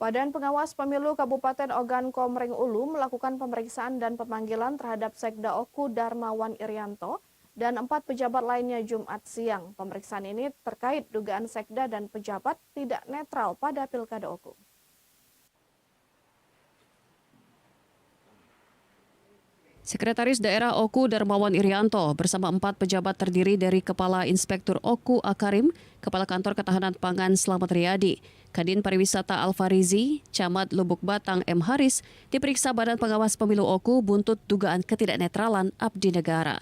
Badan Pengawas Pemilu Kabupaten Ogan Komering Ulu melakukan pemeriksaan dan pemanggilan terhadap Sekda Oku Darmawan Irianto dan 4 pejabat lainnya Jumat siang. Pemeriksaan ini terkait dugaan Sekda dan pejabat tidak netral pada Pilkada Oku. Sekretaris Daerah Oku Darmawan Irianto bersama 4 pejabat terdiri dari Kepala Inspektur Oku Akarim, Kepala Kantor Ketahanan Pangan Slamet Riyadi, Kadin Pariwisata Alfarizi, Camat Lubuk Batang M. Haris diperiksa Badan Pengawas Pemilu Oku buntut dugaan ketidaknetralan abdi negara.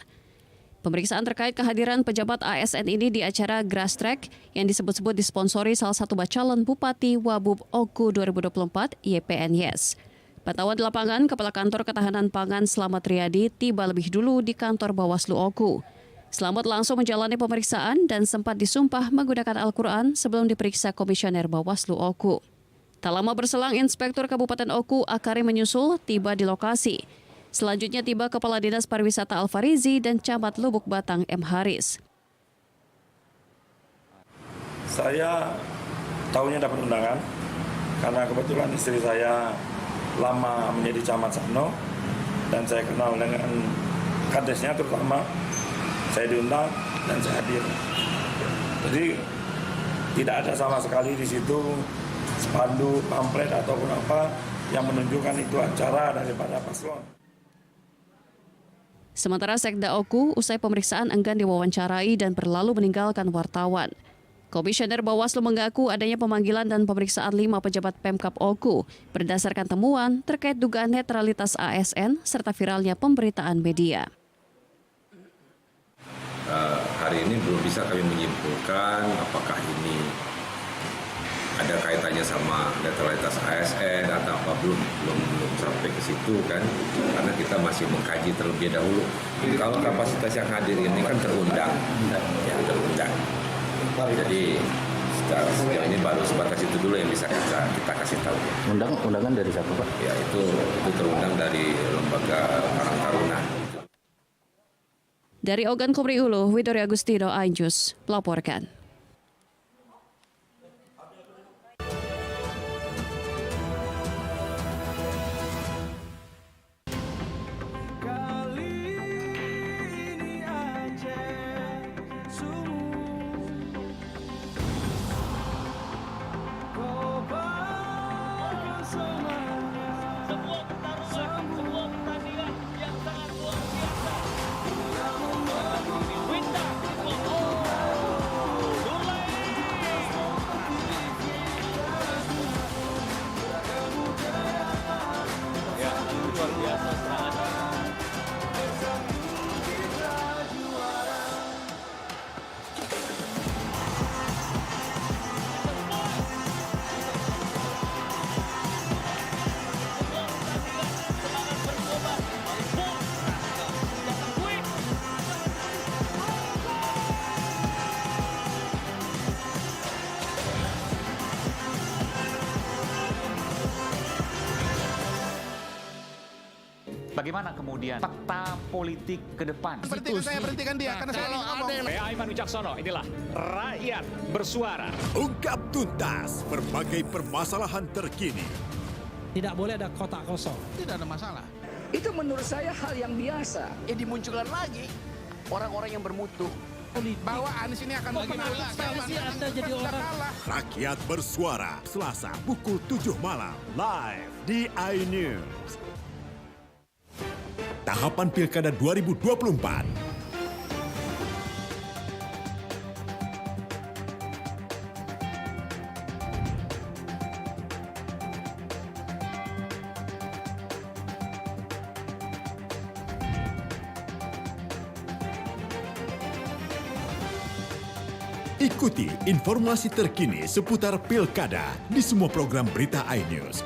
Pemeriksaan terkait kehadiran pejabat ASN ini di acara Grass Track yang disebut-sebut disponsori salah satu bacalon Bupati Wabub Oku 2024, YPNYes. Pantauan di lapangan, Kepala Kantor Ketahanan Pangan Slamet Riyadi tiba lebih dulu di kantor Bawaslu Oku. Slamet langsung menjalani pemeriksaan dan sempat disumpah menggunakan Al-Quran sebelum diperiksa Komisioner Bawaslu Oku. Tak lama berselang, Inspektur Kabupaten Oku Akarim menyusul tiba di lokasi. Selanjutnya tiba Kepala Dinas Pariwisata Alfarizi dan Camat Lubuk Batang M. Haris. Saya tahunya dapat undangan karena kebetulan istri saya lama menjadi camat Sano dan saya kenal dengan kadesnya, terutama saya diundang dan saya hadir. Jadi tidak ada sama sekali di situ spanduk, pamflet ataupun apa yang menunjukkan itu acara daripada paslon. Sementara Sekda Oku usai pemeriksaan enggan diwawancarai dan berlalu meninggalkan wartawan. Komisioner Bawaslu mengaku adanya pemanggilan dan pemeriksaan 5 pejabat Pemkab Oku berdasarkan temuan terkait dugaan netralitas ASN serta viralnya pemberitaan media. Hari ini belum bisa kami menyimpulkan apakah ini ada kaitannya sama netralitas ASN atau apa, belum sampai ke situ kan, karena kita masih mengkaji terlebih dahulu. Kalau kapasitas yang hadir ini kan terundang. Jadi Sejauh ini baru sebatas itu dulu yang bisa kita kasih tahu. Undangan dari siapa, Pak? Ya itu terundang dari lembaga Karang Taruna. Dari Ogan Komri Ulu, Widori Agustino Ainjus melaporkan. Bagaimana kemudian fakta politik ke depan? Berhentikan dia karena saya ngomong. Saya Aiman Wicaksono, inilah Rakyat Bersuara. Ungkap tuntas berbagai permasalahan terkini. Tidak boleh ada kotak kosong. Tidak ada masalah. Itu menurut saya hal yang biasa. Ya dimunculkan lagi orang-orang yang bermutu. Bahwa Anies ini akan mempengaruhi Anda jadi orang. Rakyat Bersuara, Selasa pukul 7 malam, live di iNews. Tahapan Pilkada 2024. Ikuti informasi terkini seputar Pilkada di semua program berita iNews.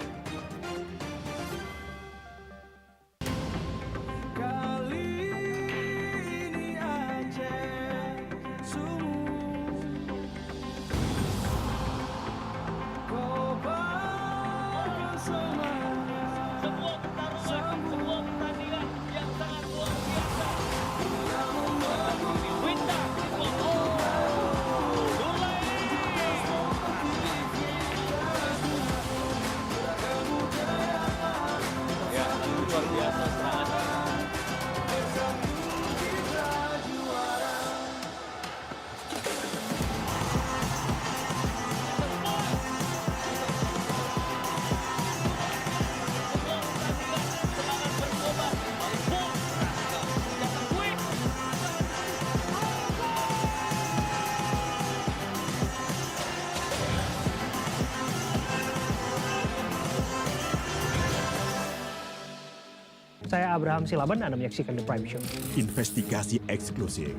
Saya Abraham Silaban, Anda menyaksikan The Prime Show. Investigasi eksklusif.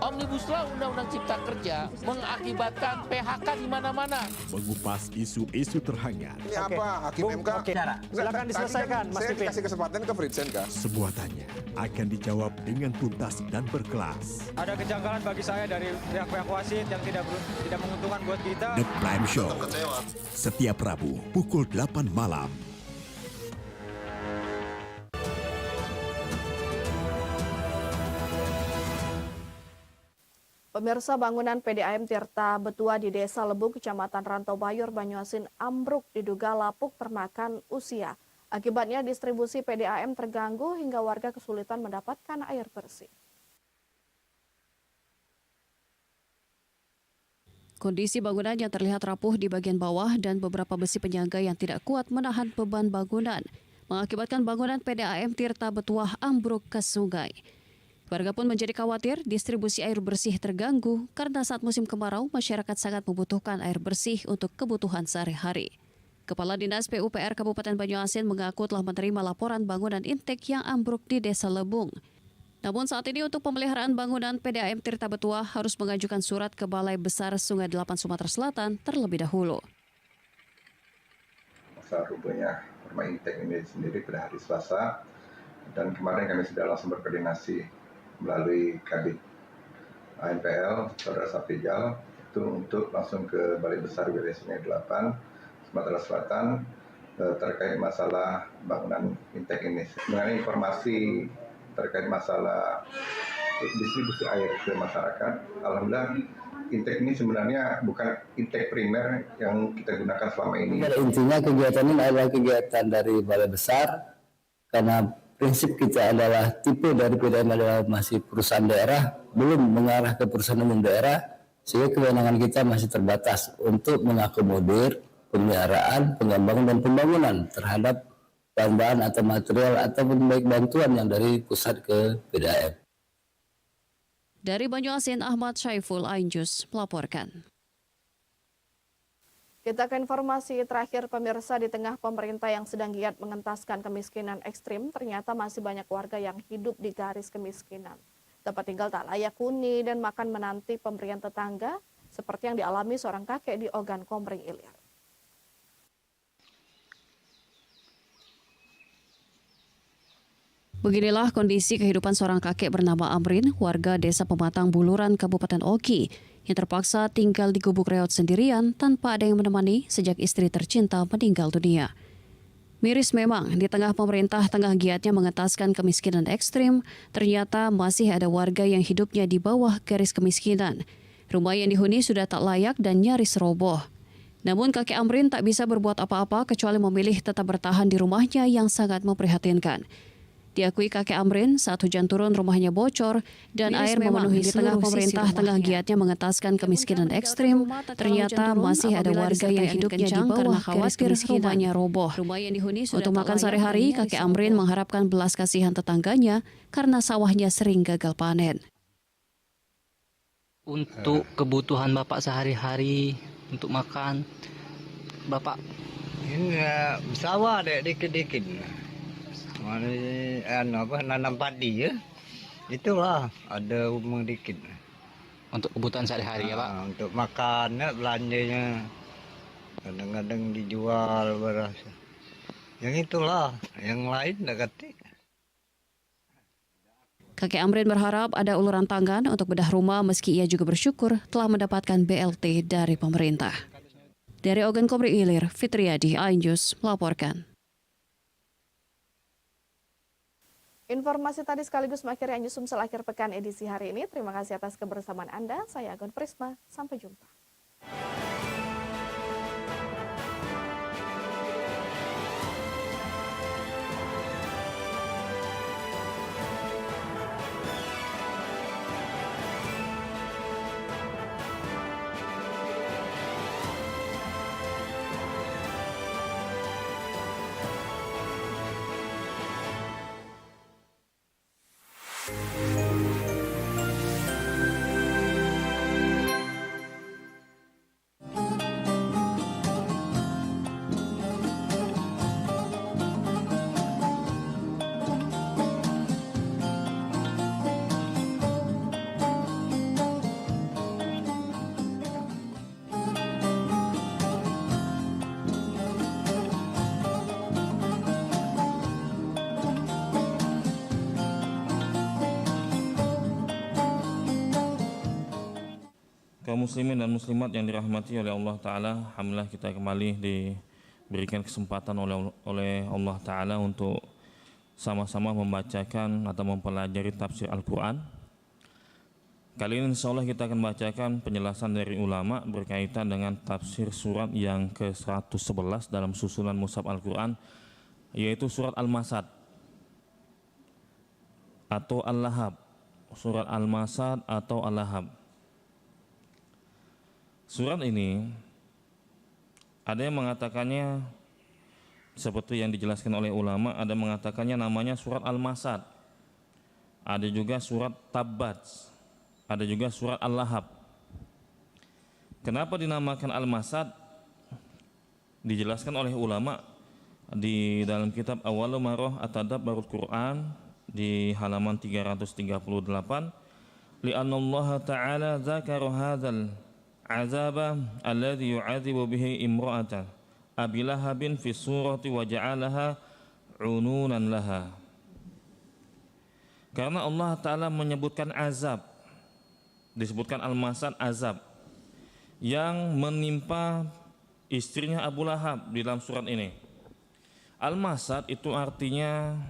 Omnibus Law Undang-Undang Cipta Kerja mengakibatkan PHK di mana-mana. Mengupas isu-isu terhangat. Ini apa? Hakim MK? Silakan diselesaikan, Mas Saya Pipin. dikasih kesempatan ke Fritsen, Kak. Semua tanya akan dijawab dengan tuntas dan berkelas. Ada kejanggalan bagi saya dari pihak-pihak wasit yang tidak menguntungkan buat kita. The Prime Show. Setiap Rabu pukul 8 malam. Pemirsa, bangunan PDAM Tirta Betua di Desa Lebung, Kecamatan Rantau Bayur, Banyuasin ambruk diduga lapuk termakan usia. Akibatnya distribusi PDAM terganggu hingga warga kesulitan mendapatkan air bersih. Kondisi bangunan yang terlihat rapuh di bagian bawah dan beberapa besi penyangga yang tidak kuat menahan beban bangunan mengakibatkan bangunan PDAM Tirta Betua ambruk ke sungai. Warga pun menjadi khawatir distribusi air bersih terganggu karena saat musim kemarau masyarakat sangat membutuhkan air bersih untuk kebutuhan sehari-hari. Kepala Dinas PUPR Kabupaten Banyuasin mengaku telah menerima laporan bangunan intek yang ambruk di Desa Lebung. Namun saat ini untuk pemeliharaan bangunan PDAM Tirta Betua harus mengajukan surat ke Balai Besar Sungai 8 Sumatera Selatan terlebih dahulu. Masa rubuhnya rumah intek ini sendiri pada hari Selasa, dan kemarin kami sudah langsung berkoordinasi melalui Kabid ANPL, Saudara Safrijal, itu untuk langsung ke Balai Besar Wilayah Sungai 8 Sumatera Selatan terkait masalah bangunan Intek ini. Mengenai informasi terkait masalah distribusi air ke masyarakat, alhamdulillah Intek ini sebenarnya bukan Intek primer yang kita gunakan selama ini. Pada intinya kegiatan ini adalah kegiatan dari Balai Besar, karena prinsip kita adalah tipe dari PDAM adalah masih perusahaan daerah, belum mengarah ke perusahaan umum daerah, sehingga kewenangan kita masih terbatas untuk mengakomodir pemeliharaan, pengembangan dan pembangunan terhadap bahan-bahan atau material ataupun baik bantuan yang dari pusat ke PDAM. Dari Banyuasin, Ahmad Syaiful Ainjus melaporkan. Kita ke informasi terakhir pemirsa, di tengah pemerintah yang sedang giat mengentaskan kemiskinan ekstrim, ternyata masih banyak warga yang hidup di garis kemiskinan. Tempat tinggal tak layak huni dan makan menanti pemberian tetangga, seperti yang dialami seorang kakek di Ogan Komering Ilir. Beginilah kondisi kehidupan seorang kakek bernama Amrin, warga Desa Pematang Buluran, Kabupaten Oki, yang terpaksa tinggal di gubuk reot sendirian tanpa ada yang menemani sejak istri tercinta meninggal dunia. Miris memang, di tengah pemerintah tengah giatnya mengentaskan kemiskinan ekstrim, ternyata masih ada warga yang hidupnya di bawah garis kemiskinan. Rumah yang dihuni sudah tak layak dan nyaris roboh. Namun kakek Amrin tak bisa berbuat apa-apa kecuali memilih tetap bertahan di rumahnya yang sangat memprihatinkan. Diakui kakek Amrin, saat hujan turun rumahnya bocor dan air memenuhi di tengah pemerintah tengah giatnya mengentaskan kemiskinan ekstrim, ternyata masih ada warga yang hidupnya di bawah garis kemiskinan, rumahnya roboh. Untuk makan sehari-hari, kakek Amrin mengharapkan belas kasihan tetangganya karena sawahnya sering gagal panen. Untuk kebutuhan Bapak sehari-hari, untuk makan, Bapak? Ini sawah dikit-dikit. Nanam padi ya, itulah ada umur dikit. Untuk kebutuhan sehari-hari ya Pak? Untuk makan ya, belanjanya kadang-kadang dijual beras. Yang itulah, yang lain enggak ketik. Kakek Amrin berharap ada uluran tangan untuk bedah rumah meski ia juga bersyukur telah mendapatkan BLT dari pemerintah. Dari Ogan Komering Ilir, Fitriadi, Ainjus melaporkan. Informasi tadi sekaligus mengakhiri Anjus Sumsel akhir pekan edisi hari ini. Terima kasih atas kebersamaan Anda. Saya Agon Prisma. Sampai jumpa. Kaum muslimin dan muslimat yang dirahmati oleh Allah Ta'ala, alhamdulillah kita kembali diberikan kesempatan oleh Allah Ta'ala untuk sama-sama membacakan atau mempelajari tafsir Al-Quran. Kali ini insya Allah kita akan bacakan penjelasan dari ulama berkaitan dengan tafsir surat yang ke-111 dalam susunan mushaf Al-Quran, yaitu surat Al-Masad atau Al-Lahab. Surat Al-Masad atau Al-Lahab. Surat ini ada yang mengatakannya seperti yang dijelaskan oleh ulama, ada mengatakannya namanya surat Al-Masad, ada juga surat Tabbat, ada juga surat Al-Lahab. Kenapa dinamakan Al-Masad? Dijelaskan oleh ulama di dalam kitab Awwalu Marrah At-Tadabburul Quran di halaman 338, li'anna Allah Ta'ala dzakara hadzal azaba alladhi yu'adzibu bihi imra'atan Abi Lahabin fi surati wa ja'alaha ununan laha. Karena Allah Ta'ala menyebutkan azab, disebutkan Al-Masad azab, yang menimpa istrinya Abu Lahab di dalam surat ini. Al-Masad itu artinya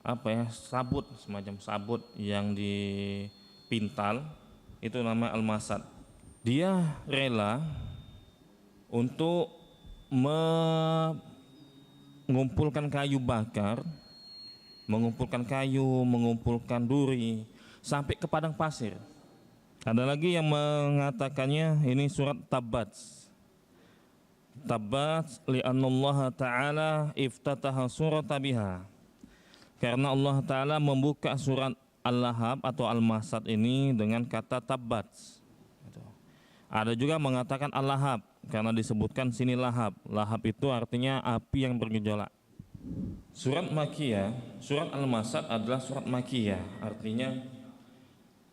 apa ya? Sabut, semacam sabut yang dipintal, itu namanya Al-Masad. Dia rela untuk mengumpulkan kayu bakar, mengumpulkan kayu, mengumpulkan duri sampai ke padang pasir. Ada lagi yang mengatakannya ini surat Tabbat. Tabbat li'annallaha ta'ala iftataha surat biha. Karena Allah Ta'ala membuka surat Al-Lahab atau Al-Masad ini dengan kata Tabbat. Ada juga mengatakan Al-Lahab karena disebutkan sini Lahab. Lahab itu artinya api yang bergejolak. Surat Makkiyah, surat Al-Masad adalah surat Makkiyah, artinya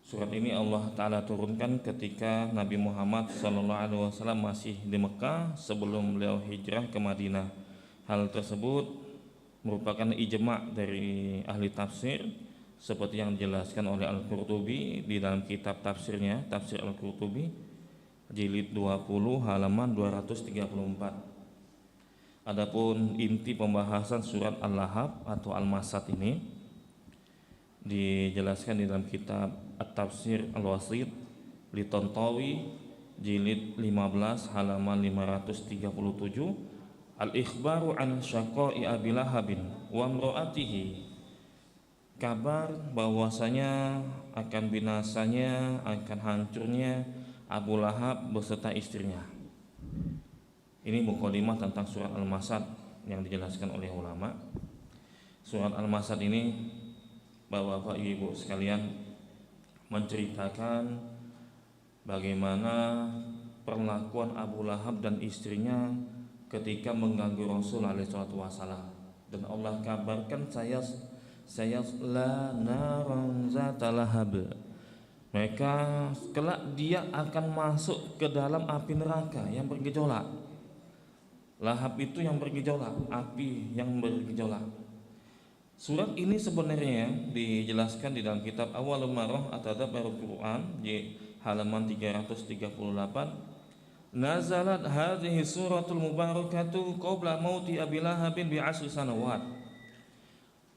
surat ini Allah Ta'ala turunkan ketika Nabi Muhammad SAW masih di Mekah sebelum beliau hijrah ke Madinah. Hal tersebut merupakan ijma' dari ahli tafsir seperti yang dijelaskan oleh Al-Qurtubi di dalam kitab tafsirnya, Tafsir Al-Qurtubi jilid 20 halaman 234. Adapun inti pembahasan surat Al-Lahab atau Al-Masad ini dijelaskan di dalam kitab At-Tafsir Al-Wasit li Tantawi jilid 15 halaman 537. Al-ikhbaru an syaqa'i Abi Lahabin wa imra'atihi, kabar bahwasanya akan binasanya, akan hancurnya Abu Lahab beserta istrinya. Ini mukadimah tentang surat Al-Masad yang dijelaskan oleh ulama. Surat Al-Masad ini Bapak-bapak, ibu sekalian, menceritakan bagaimana perlakuan Abu Lahab dan istrinya ketika mengganggu Rasul alaihissalam. Dan Allah kabarkan saya la naran zata lahab. Mereka kelak dia akan masuk ke dalam api neraka yang bergejolak. Lahab itu yang bergejolak, api yang bergejolak. Surat ini sebenarnya dijelaskan di dalam kitab Awwalul Marah at-Tadabbur Al-Quran di halaman 338. Nazalat hadhihi suratul mubarakatu qabla mauti Abi Lahabin bi 10 sanawat.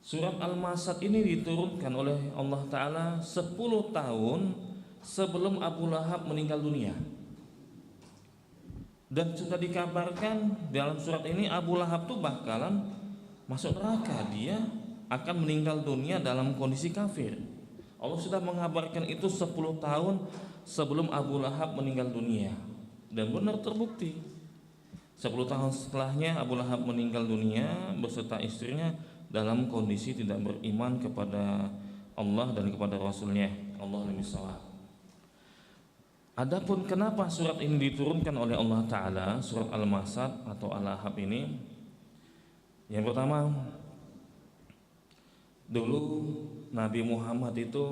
Surat Al-Masad ini diturunkan oleh Allah Ta'ala 10 tahun sebelum Abu Lahab meninggal dunia. Dan sudah dikabarkan dalam surat ini Abu Lahab tuh bakalan masuk neraka, dia akan meninggal dunia dalam kondisi kafir. Allah sudah mengabarkan itu 10 tahun sebelum Abu Lahab meninggal dunia. Dan benar terbukti 10 tahun setelahnya Abu Lahab meninggal dunia beserta istrinya dalam kondisi tidak beriman kepada Allah dan kepada Rasulnya. Allah lebih shawab. Adapun kenapa surat ini diturunkan oleh Allah Ta'ala, surat Al-Masad atau Al-Lahab ini? Yang pertama, dulu Nabi Muhammad itu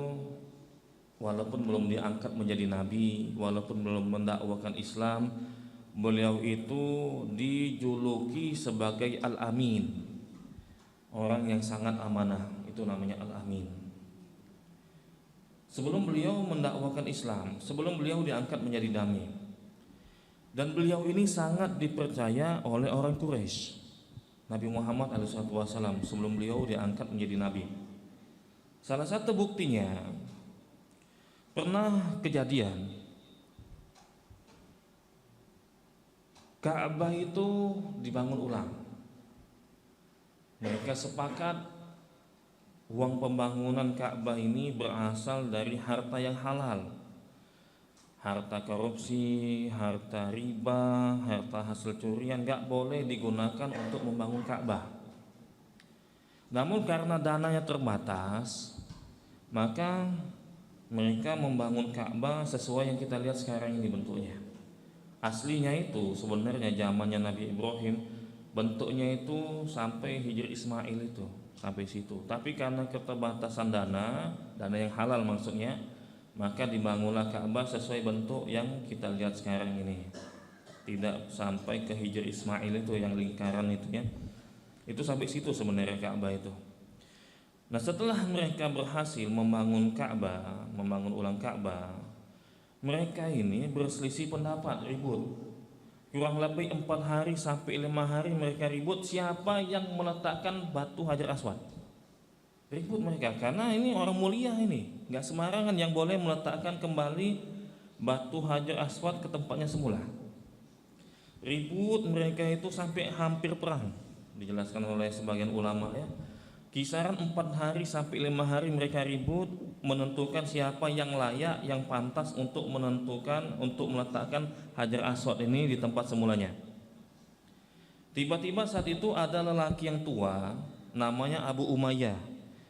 walaupun belum diangkat menjadi nabi, walaupun belum mendakwakan Islam, beliau itu dijuluki sebagai Al-Amin, orang yang sangat amanah, itu namanya Al-Amin. Sebelum beliau mendakwakan Islam, sebelum beliau diangkat menjadi nabi, dan beliau ini sangat dipercaya oleh orang Quraisy. Nabi Muhammad SAW sebelum beliau diangkat menjadi nabi. Salah satu buktinya pernah kejadian Ka'bah itu dibangun ulang. Mereka sepakat uang pembangunan Ka'bah ini berasal dari harta yang halal. Harta korupsi, harta riba, harta hasil curian gak boleh digunakan untuk membangun Ka'bah. Namun karena dananya terbatas, maka mereka membangun Ka'bah sesuai yang kita lihat sekarang ini bentuknya. Aslinya itu sebenarnya zamannya Nabi Ibrahim, bentuknya itu sampai Hijri Ismail itu, sampai situ. Tapi karena keterbatasan dana yang halal maksudnya, maka dibangunlah Ka'bah sesuai bentuk yang kita lihat sekarang ini. Tidak sampai ke Hijri Ismail itu yang lingkaran itu ya. Itu sampai situ sebenarnya Ka'bah itu. Nah, setelah mereka berhasil membangun Ka'bah, membangun ulang Ka'bah, Mereka ini berselisih pendapat, ribut. Kurang lebih 4 hari sampai 5 hari mereka ribut siapa yang meletakkan batu Hajar Aswad. Ribut mereka karena ini orang mulia ini, nggak sembarangan yang boleh meletakkan kembali batu Hajar Aswad ke tempatnya semula. Ribut mereka itu sampai hampir perang, dijelaskan oleh sebagian ulama ya. Kisaran 4 hari sampai 5 hari mereka ribut menentukan siapa yang layak, yang pantas untuk meletakkan Hajar Aswad ini di tempat semulanya. Tiba-tiba saat itu ada lelaki yang tua namanya Abu Umayyah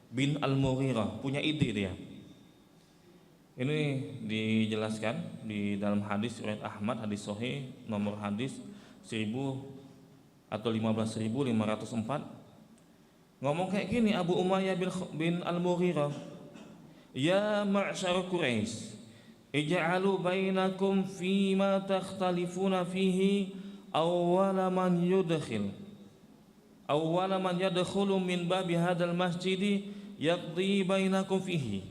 bin Al-Mughirah, punya ide dia. Ini dijelaskan di dalam hadis riwayat Ahmad, hadis sahih nomor hadis 15.504. Ngomong kayak gini Abu Umayyah bin Al-Mughirah, ya ma'syar Quraisy, ij'alu bainakum fima takhtalifuna fihi awwala man yadkhulu min babi hadzal masjidi yaqdi bainakum fihi.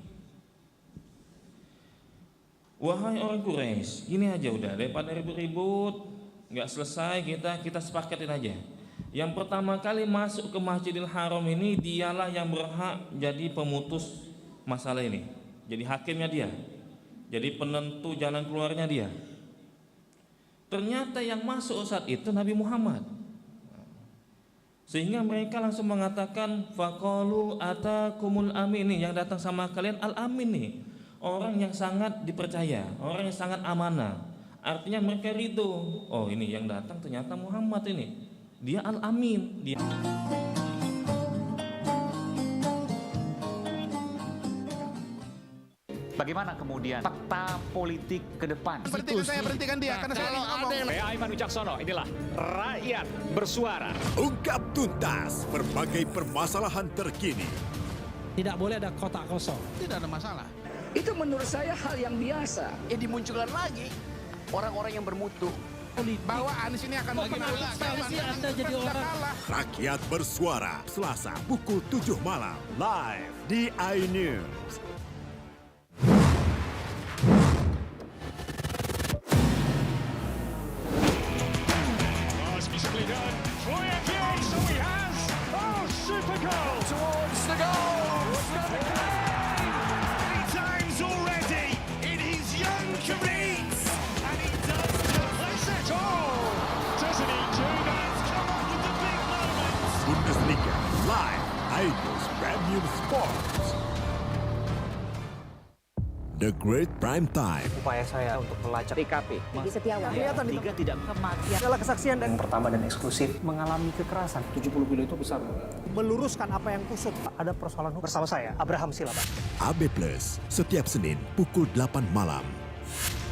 Wahai orang Quraisy, gini aja udah, daripada ribut-ribut nggak selesai, kita sepakatin aja. Yang pertama kali masuk ke Masjidil Haram ini dialah yang berhak jadi pemutus masalah ini, jadi hakimnya dia, jadi penentu jalan keluarnya dia. Ternyata yang masuk saat itu Nabi Muhammad, sehingga mereka langsung mengatakan faqalu atakumul amin, yang datang sama kalian al-amin nih, orang yang sangat dipercaya, orang yang sangat amanah. Artinya mereka ridho, oh ini yang datang ternyata Muhammad ini, dia al-amin, dia. Bagaimana kemudian peta politik ke depan? Berhentikan dia karena saya ngomong. Saya Aiman Wicaksono, inilah Rakyat Bersuara. Ungkap tuntas berbagai permasalahan terkini. Tidak boleh ada kotak kosong. Tidak ada masalah. Itu menurut saya hal yang biasa. Dimunculkan lagi orang-orang yang bermutu. Bahwa Anies ini akan Rakyat Bersuara, Selasa pukul 7 malam, live di iNews. Beautifully done. Troy Appiah, so he has. Oh, super goal towards the goal. 3 times already in his young career, and he does place it. Oh, doesn't he do that? Come on with the big moments. Bundesliga live, iNews Premium Sports. The Great Prime Time. Upaya saya untuk melacak TKP. Jadi Setiawan. Kelihatan di Tiga tidak Kematian. adalah kesaksian dan yang pertama dan eksklusif mengalami kekerasan. 70 kilo itu besar. Meluruskan apa yang kusut. Ada persoalan hukum bersama saya, Abraham Silaba. AB Plus, setiap Senin pukul 8 malam.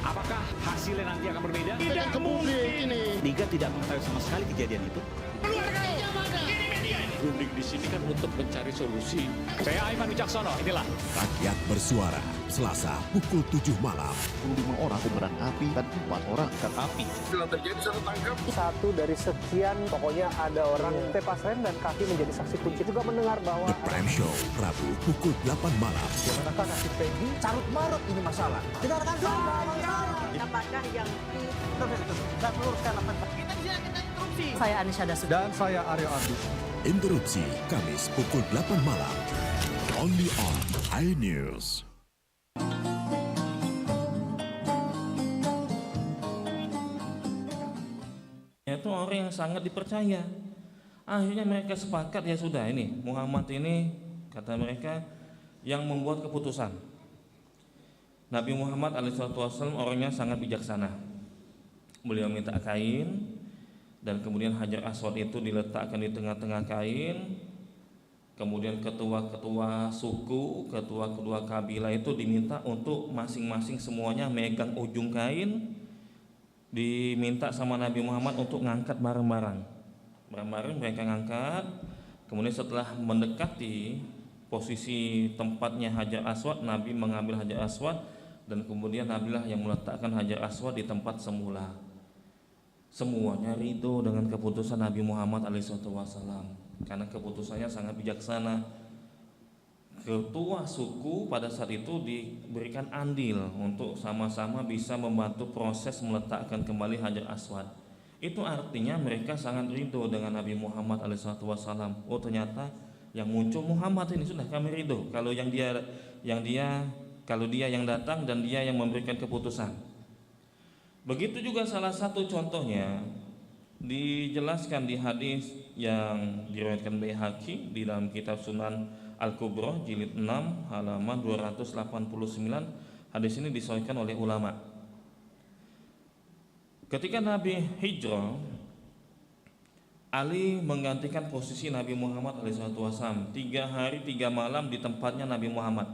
Apakah hasilnya nanti akan berbeda? Tidak mungkin ini. Liga tidak mengetahui sama sekali kejadian itu. Berunding di sini kan untuk mencari solusi. Saya Aiman Wicaksono, inilah Rakyat Bersuara, Selasa pukul 7 malam. 5 orang kobaran api dan 4 orang ikan api. Sudah terjadi satu tangkap. Satu dari sekian, pokoknya ada orang tepas rem dan kaki menjadi saksi kunci. Juga mendengar bahwa The Prime Show, Rabu pukul 8 malam. mengatakan nasib Peggy carut marut ini masalah. Dengarkan dulu. Apakah yang tidak meluruskan apa? Kita bisa interupsi. Saya Anisha Dasud. Dan saya Aryo Ardi. Interupsi Kamis pukul 8 malam. Only on iNews. Itu orang yang sangat dipercaya. Akhirnya mereka sepakat, ya sudah, ini Muhammad ini kata mereka yang membuat keputusan. Nabi Muhammad alaihissalam orangnya sangat bijaksana. Beliau minta kain, dan kemudian Hajar Aswad itu diletakkan di tengah-tengah kain. Kemudian ketua-ketua suku, ketua kedua kabilah itu diminta untuk masing-masing semuanya megang ujung kain. Diminta sama Nabi Muhammad untuk ngangkat bareng-bareng. Bareng-bareng mereka ngangkat. Kemudian setelah mendekati posisi tempatnya Hajar Aswad, Nabi mengambil Hajar Aswad, dan kemudian Nabilah yang meletakkan Hajar Aswad di tempat semula. Semuanya ridho dengan keputusan Nabi Muhammad alaihissalam karena keputusannya sangat bijaksana. ketua suku pada saat itu diberikan andil untuk sama-sama bisa membantu proses meletakkan kembali Hajar Aswad. Itu artinya mereka sangat ridho dengan Nabi Muhammad alaihissalam. Oh ternyata yang muncul Muhammad ini, sudah kami ridho kalau dia yang datang dan dia yang memberikan keputusan. Begitu juga salah satu contohnya dijelaskan di hadis yang diriwayatkan Baihaqi di dalam kitab Sunan Al-Kubra jilid 6 halaman 289. Hadis ini disahihkan oleh ulama. Ketika Nabi hijrah, Ali menggantikan posisi Nabi Muhammad SAW 3 hari 3 malam di tempatnya Nabi Muhammad.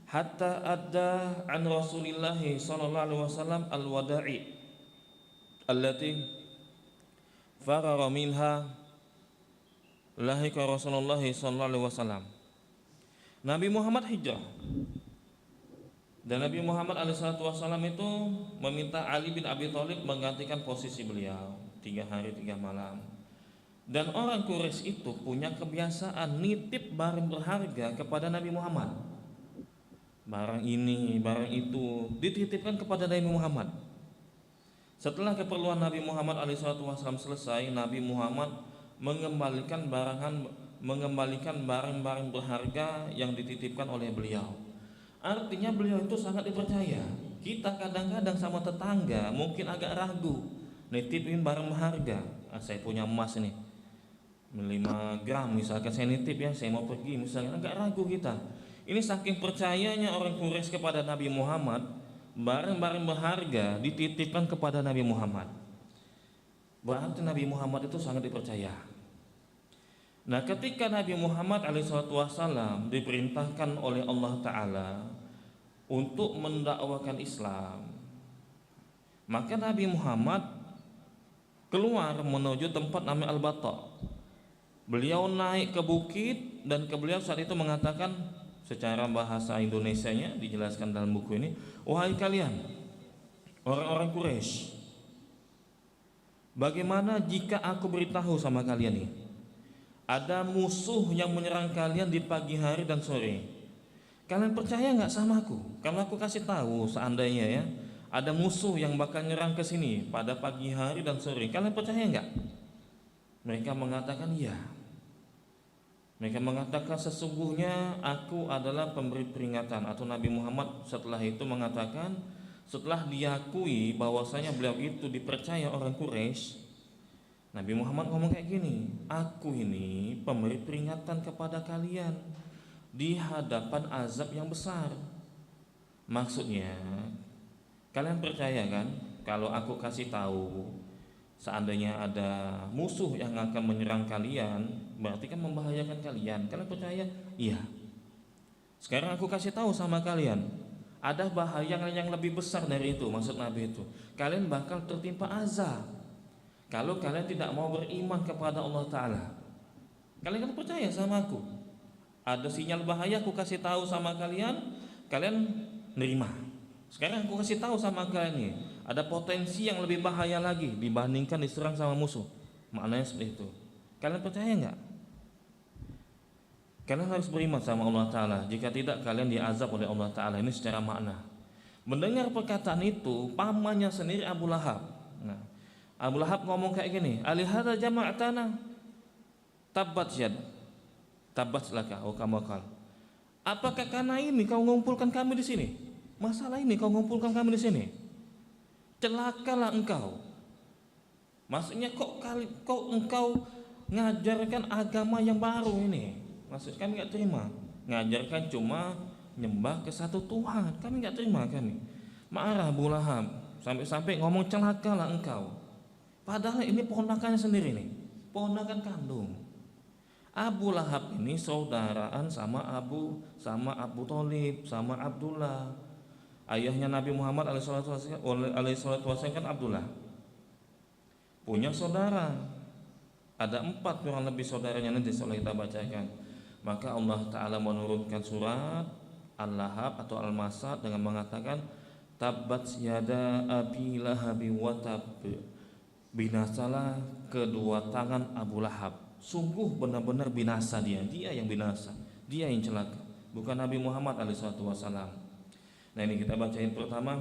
Hatta adda an Rasulillah sallallahu alaihi wasallam al-wada'i allati farara minha lahika Rasulullah sallallahu alaihi wasallam. Nabi Muhammad hijrah dan Nabi Muhammad alaihi wasallam itu meminta Ali bin Abi Thalib menggantikan posisi beliau 3 hari 3 malam. Dan orang Quraisy itu punya kebiasaan nitip barang berharga kepada Nabi Muhammad. Barang ini, barang itu dititipkan kepada Nabi Muhammad. Setelah keperluan Nabi Muhammad alaihi wasallam selesai, Nabi Muhammad mengembalikan barang-barang berharga yang dititipkan oleh beliau. Artinya beliau itu sangat dipercaya. Kita kadang-kadang sama tetangga mungkin agak ragu nitipin barang berharga. Saya punya emas nih 5 gram misalkan, saya nitip ya, saya mau pergi misalkan, agak ragu kita. Ini saking percayanya orang Quraisy kepada Nabi Muhammad, barang-barang berharga dititipkan kepada Nabi Muhammad. Berarti Nabi Muhammad itu sangat dipercaya. Nah, ketika Nabi Muhammad alaihissalam diperintahkan oleh Allah Ta'ala untuk mendakwakan Islam, maka Nabi Muhammad keluar menuju tempat namanya Al-Bata. Beliau naik ke bukit dan beliau saat itu mengatakan secara bahasa Indonesianya dijelaskan dalam buku ini, wahai kalian orang-orang Quraisy, bagaimana jika aku beritahu sama kalian nih, ada musuh yang menyerang kalian di pagi hari dan sore. Kalian percaya nggak sama aku? Kalau aku kasih tahu seandainya ya, ada musuh yang bakal nyerang ke sini pada pagi hari dan sore, kalian percaya nggak? Mereka mengatakan iya. Mereka mengatakan sesungguhnya aku adalah pemberi peringatan. Atau Nabi Muhammad setelah itu mengatakan, setelah diakui bahwasanya beliau itu dipercaya orang Quraisy, Nabi Muhammad ngomong kayak gini, aku ini pemberi peringatan kepada kalian di hadapan azab yang besar. Maksudnya, kalian percaya kan kalau aku kasih tahu seandainya ada musuh yang akan menyerang kalian, berarti kan membahayakan kalian. Kalian percaya? Iya. Sekarang aku kasih tahu sama kalian, ada bahaya yang lebih besar dari itu. Maksud Nabi itu, kalian bakal tertimpa azab kalau kalian tidak mau beriman kepada Allah Ta'ala. Kalian kan percaya sama aku, ada sinyal bahaya aku kasih tahu sama kalian, kalian nerima. Sekarang aku kasih tahu sama kalian nih, ada potensi yang lebih bahaya lagi dibandingkan diserang sama musuh. Maknanya seperti itu. Kalian percaya nggak? Kalian harus beriman sama Allah Ta'ala. Jika tidak, kalian diazab oleh Allah Ta'ala. Ini secara makna. Mendengar perkataan itu, pamannya sendiri Abu Lahab. Nah, Abu Lahab ngomong kayak gini, alihada jama'atana tabbat yad tabbat laka wa kamakal. Apakah karena ini kau mengumpulkan kami di sini? Masalah ini kau mengumpulkan kami di sini? Celakalah engkau. Maksudnya kok engkau ngajarkan agama yang baru ini? Maksud kami nggak terima. Ngajarkan cuma nyembah ke satu Tuhan. Kami nggak terima kami. Marah Abu Lahab sampai-sampai ngomong celakalah engkau. Padahal ini ponakannya sendiri nih, ponakan kandung. Abu Lahab ini saudaraan sama Abu Thalib, sama Abdullah. Ayahnya Nabi Muhammad alaihissalam kan Abdullah. Punya saudara. Ada 4 kurang lebih saudaranya, nanti kita bacakan. Maka Allah Ta'ala menurunkan surat Al-Lahab atau Al-Masad dengan mengatakan, Tabbat yada abi lahabi wa tab. Binasalah kedua tangan Abu Lahab. Sungguh benar-benar binasa dia yang binasa. Dia yang celaka, bukan Nabi Muhammad SAW. Nah ini kita bacain pertama.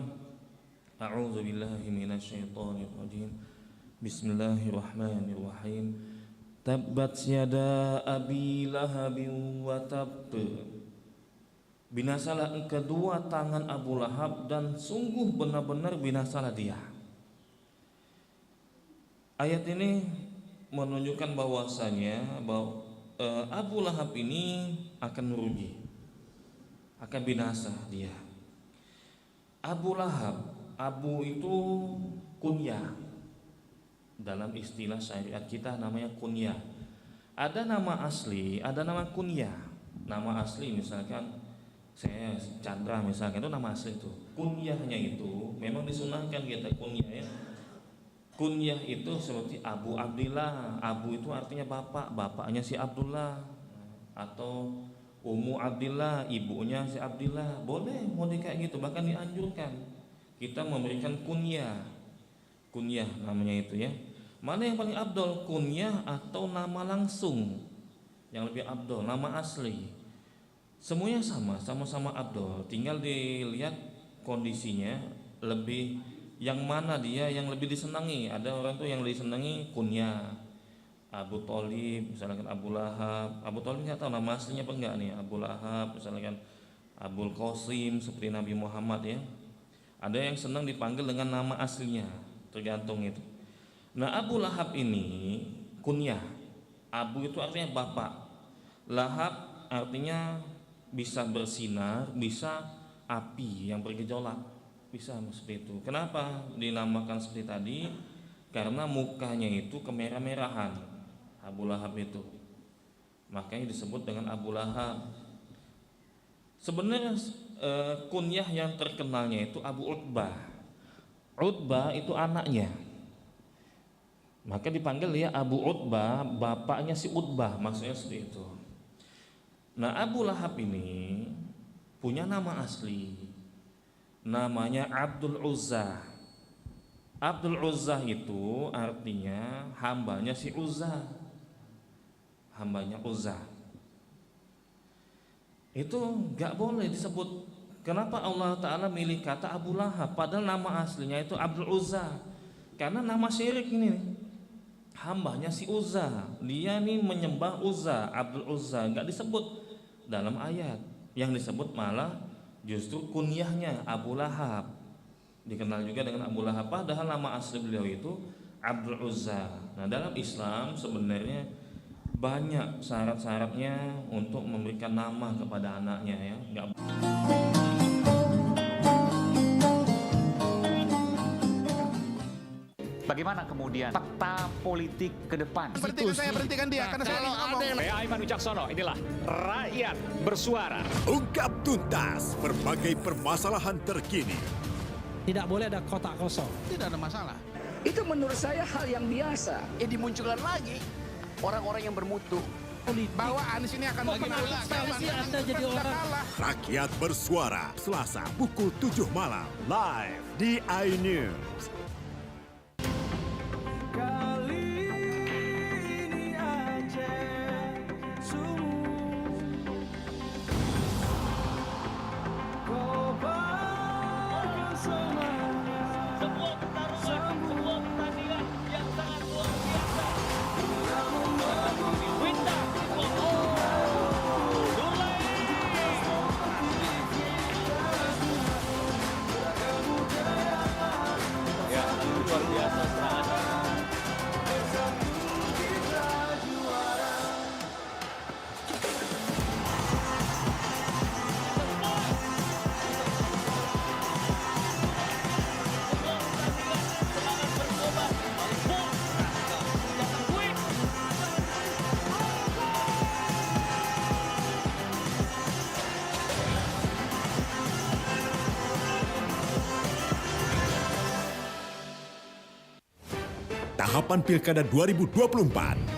A'udzubillahi minasyaitonirrajim. Bismillahirrahmanirrahim. Tabbat yada abi lahabin wa tabb. Binasalah kedua tangan Abu Lahab dan sungguh benar-benar binasalah dia. Ayat ini menunjukkan bahwasanya bahwa Abu Lahab ini akan merugi, akan binasa dia. Abu Lahab, Abu itu kunyah. Dalam istilah syariat kita namanya kunyah. Ada nama asli, ada nama kunyah. Nama asli misalkan saya Chandra misalkan, itu nama asli itu. Kunyahnya itu memang disunahkan kita kunyah ya. Kunyah itu seperti Abu Abdillah. Abu itu artinya bapak, bapaknya si Abdullah. Atau Ummu Abdillah, ibunya si Abdillah. Boleh, mau kayak gitu, bahkan dianjurkan kita memberikan kunyah. Kunyah namanya itu ya. Mana yang paling abdol, kunyah atau nama langsung? Yang lebih abdol, nama asli. Semuanya sama, sama-sama abdol. Tinggal dilihat kondisinya, lebih yang mana dia yang lebih disenangi. Ada orang tuh yang lebih disenangi kunyah. Abu Thalib, misalkan Abu Lahab. Abu Thalib nggak tahu nama aslinya apa enggak nih. Abu Lahab, misalkan Abul Qasim seperti Nabi Muhammad ya. Ada yang senang dipanggil dengan nama aslinya, tergantung itu. Nah Abu Lahab ini kunyah. Abu itu artinya bapak. Lahab artinya bisa bersinar, bisa api yang bergejolak, bisa seperti itu. Kenapa dinamakan seperti tadi? Karena mukanya itu kemerah-merahan Abu Lahab itu, makanya disebut dengan Abu Lahab. Sebenarnya kunyah yang terkenalnya itu Abu Utbah. Utbah itu anaknya, maka dipanggil ya Abu Utbah, bapaknya si Utbah, maksudnya seperti itu. Nah Abu Lahab ini punya nama asli, namanya Abdul Uzzah. Abdul Uzzah itu artinya hambanya si Uzzah, hambanya Uzzah. Itu gak boleh disebut. Kenapa Allah Ta'ala milih kata Abu Lahab padahal nama aslinya itu Abdul Uzzah? Karena nama syirik ini, hambanya si Uzzah. Dia nih menyembah Uzzah, Abdul Uzzah, gak disebut dalam ayat. Yang disebut malah justru kunyahnya Abu Lahab, dikenal juga dengan Abu Lahab, padahal nama asli beliau itu Abdul Uzzah. Nah dalam Islam sebenarnya banyak syarat-syaratnya untuk memberikan nama kepada anaknya ya. Bagaimana kemudian fakta politik ke depan? Berhentikan dia karena saya ngomong. Saya Aiman Wicaksono, inilah Rakyat Bersuara. Ungkap tuntas berbagai permasalahan terkini. Tidak boleh ada kotak kosong. Tidak ada masalah. Itu menurut saya hal yang biasa. Dimunculkan lagi orang-orang yang bermutu bahwa Anies ini akan bagi bola. Anda jadi orang. Rakyat Bersuara, Selasa pukul 7 malam, live di iNews. Tahapan Pilkada 2024.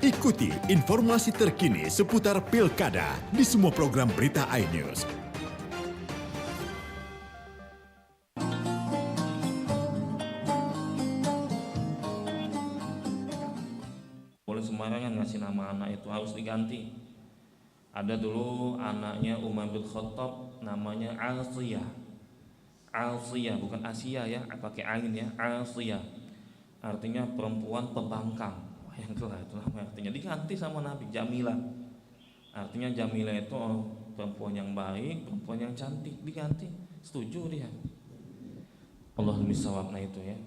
Ikuti informasi terkini seputar Pilkada di semua program berita iNews. Boleh sembarangan ngasih nama anak itu, harus diganti. Ada dulu anaknya Umar bin Khattab namanya Asiyah. Asiyah bukan Asia ya, pakai ain ya, Asiyah. Artinya perempuan pembangkang. Yang kelah itu artinya diganti sama Nabi Jamilah. Artinya Jamilah itu perempuan yang baik, perempuan yang cantik, diganti. Setuju dia. Allah misawab, nah itu ya.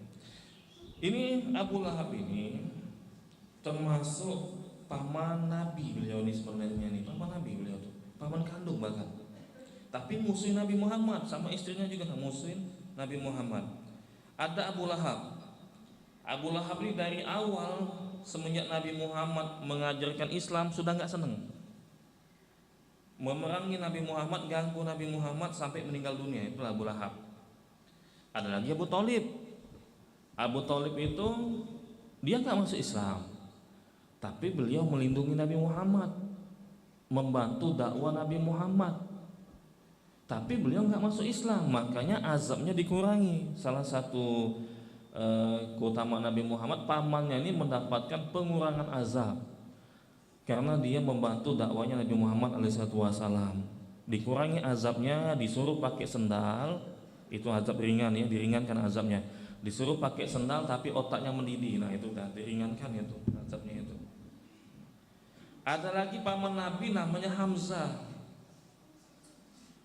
Ini Abu Lahab ini termasuk paman Nabi beliau ini sebenarnya nih, paman Nabi beliau tuh, paman kandung bahkan. Tapi musuh Nabi Muhammad, sama istrinya juga musuhin Nabi Muhammad. Ada Abu Lahab. Abu Lahab ini dari awal semenjak Nabi Muhammad mengajarkan Islam sudah nggak seneng, memerangi Nabi Muhammad, ganggu Nabi Muhammad sampai meninggal dunia. Itulah Abu Lahab. Ada lagi Abu Thalib. Abu Thalib itu dia nggak masuk Islam, tapi beliau melindungi Nabi Muhammad, membantu dakwah Nabi Muhammad. Tapi beliau nggak masuk Islam, makanya azabnya dikurangi. Salah satu keutamaan Nabi Muhammad, pamannya ini mendapatkan pengurangan azab karena dia membantu dakwanya Nabi Muhammad alaihissalam. Dikurangi azabnya, disuruh pakai sendal, itu azab ringan ya, diringankan azabnya. Disuruh pakai sendal tapi otaknya mendidih, nah itu udah diringankan itu azabnya itu. Ada lagi paman Nabi namanya Hamzah.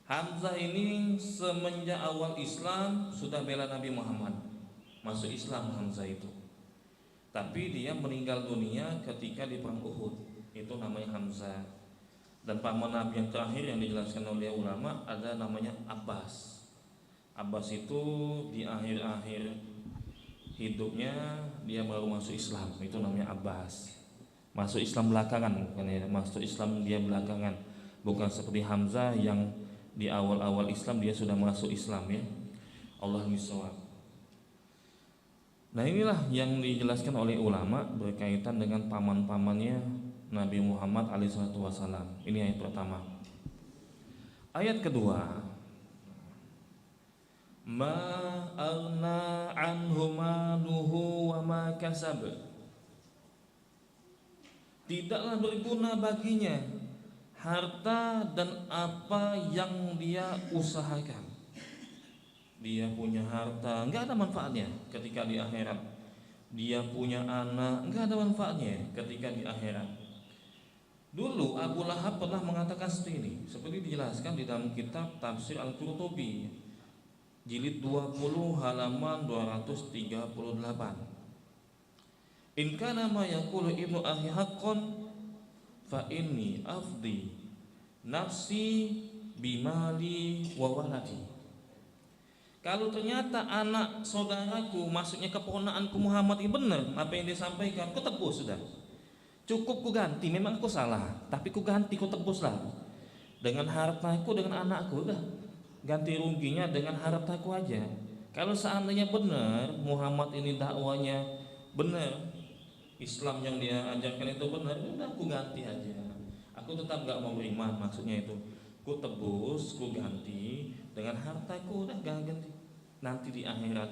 Hamzah ini semenjak awal Islam sudah bela Nabi Muhammad. Masuk Islam Hamzah itu. Tapi dia meninggal dunia ketika di perang Uhud. Itu namanya Hamzah. Dan paman Nabi yang terakhir yang dijelaskan oleh ulama ada namanya Abbas. Abbas itu di akhir-akhir hidupnya dia baru masuk Islam. Itu namanya Abbas. Masuk Islam belakangan, bukan ya? Masuk Islam dia belakangan. Bukan seperti Hamzah yang di awal-awal Islam dia sudah masuk Islam ya. Allah misawab. Nah inilah yang dijelaskan oleh ulama berkaitan dengan paman-pamannya Nabi Muhammad alaihissalam. Ini ayat pertama. Ayat kedua, ma aghna anhu maluhu wa ma kasab. Tidaklah berguna baginya harta dan apa yang dia usahakan. Dia punya harta, nggak ada manfaatnya ketika di akhirat. Dia punya anak, nggak ada manfaatnya ketika di akhirat. Dulu Abu Lahab pernah mengatakan seperti ini, seperti dijelaskan di dalam kitab Tafsir Al-Qurtubi, jilid 20 halaman 238. In kana ma yaqulu ibnu akhi haqqan fa inni afdi nafsi bimali wa waladi. Kalau ternyata anak saudaraku, maksudnya keponakanku Muhammad ini benar apa yang disampaikan, ku tebus sudah. Cukup ku ganti, memang aku salah, tapi ku ganti, ku tebuslah. Dengan hartaku, dengan anakku, udah. Ganti ruginya dengan hartaku aja. Kalau seandainya benar Muhammad ini dakwanya benar, Islam yang dia ajarkan itu benar, udah aku ganti aja. Aku tetap gak mau beriman, maksudnya itu. Ku tebus, ku ganti dengan hartaku, udah gak ganti nanti di akhirat.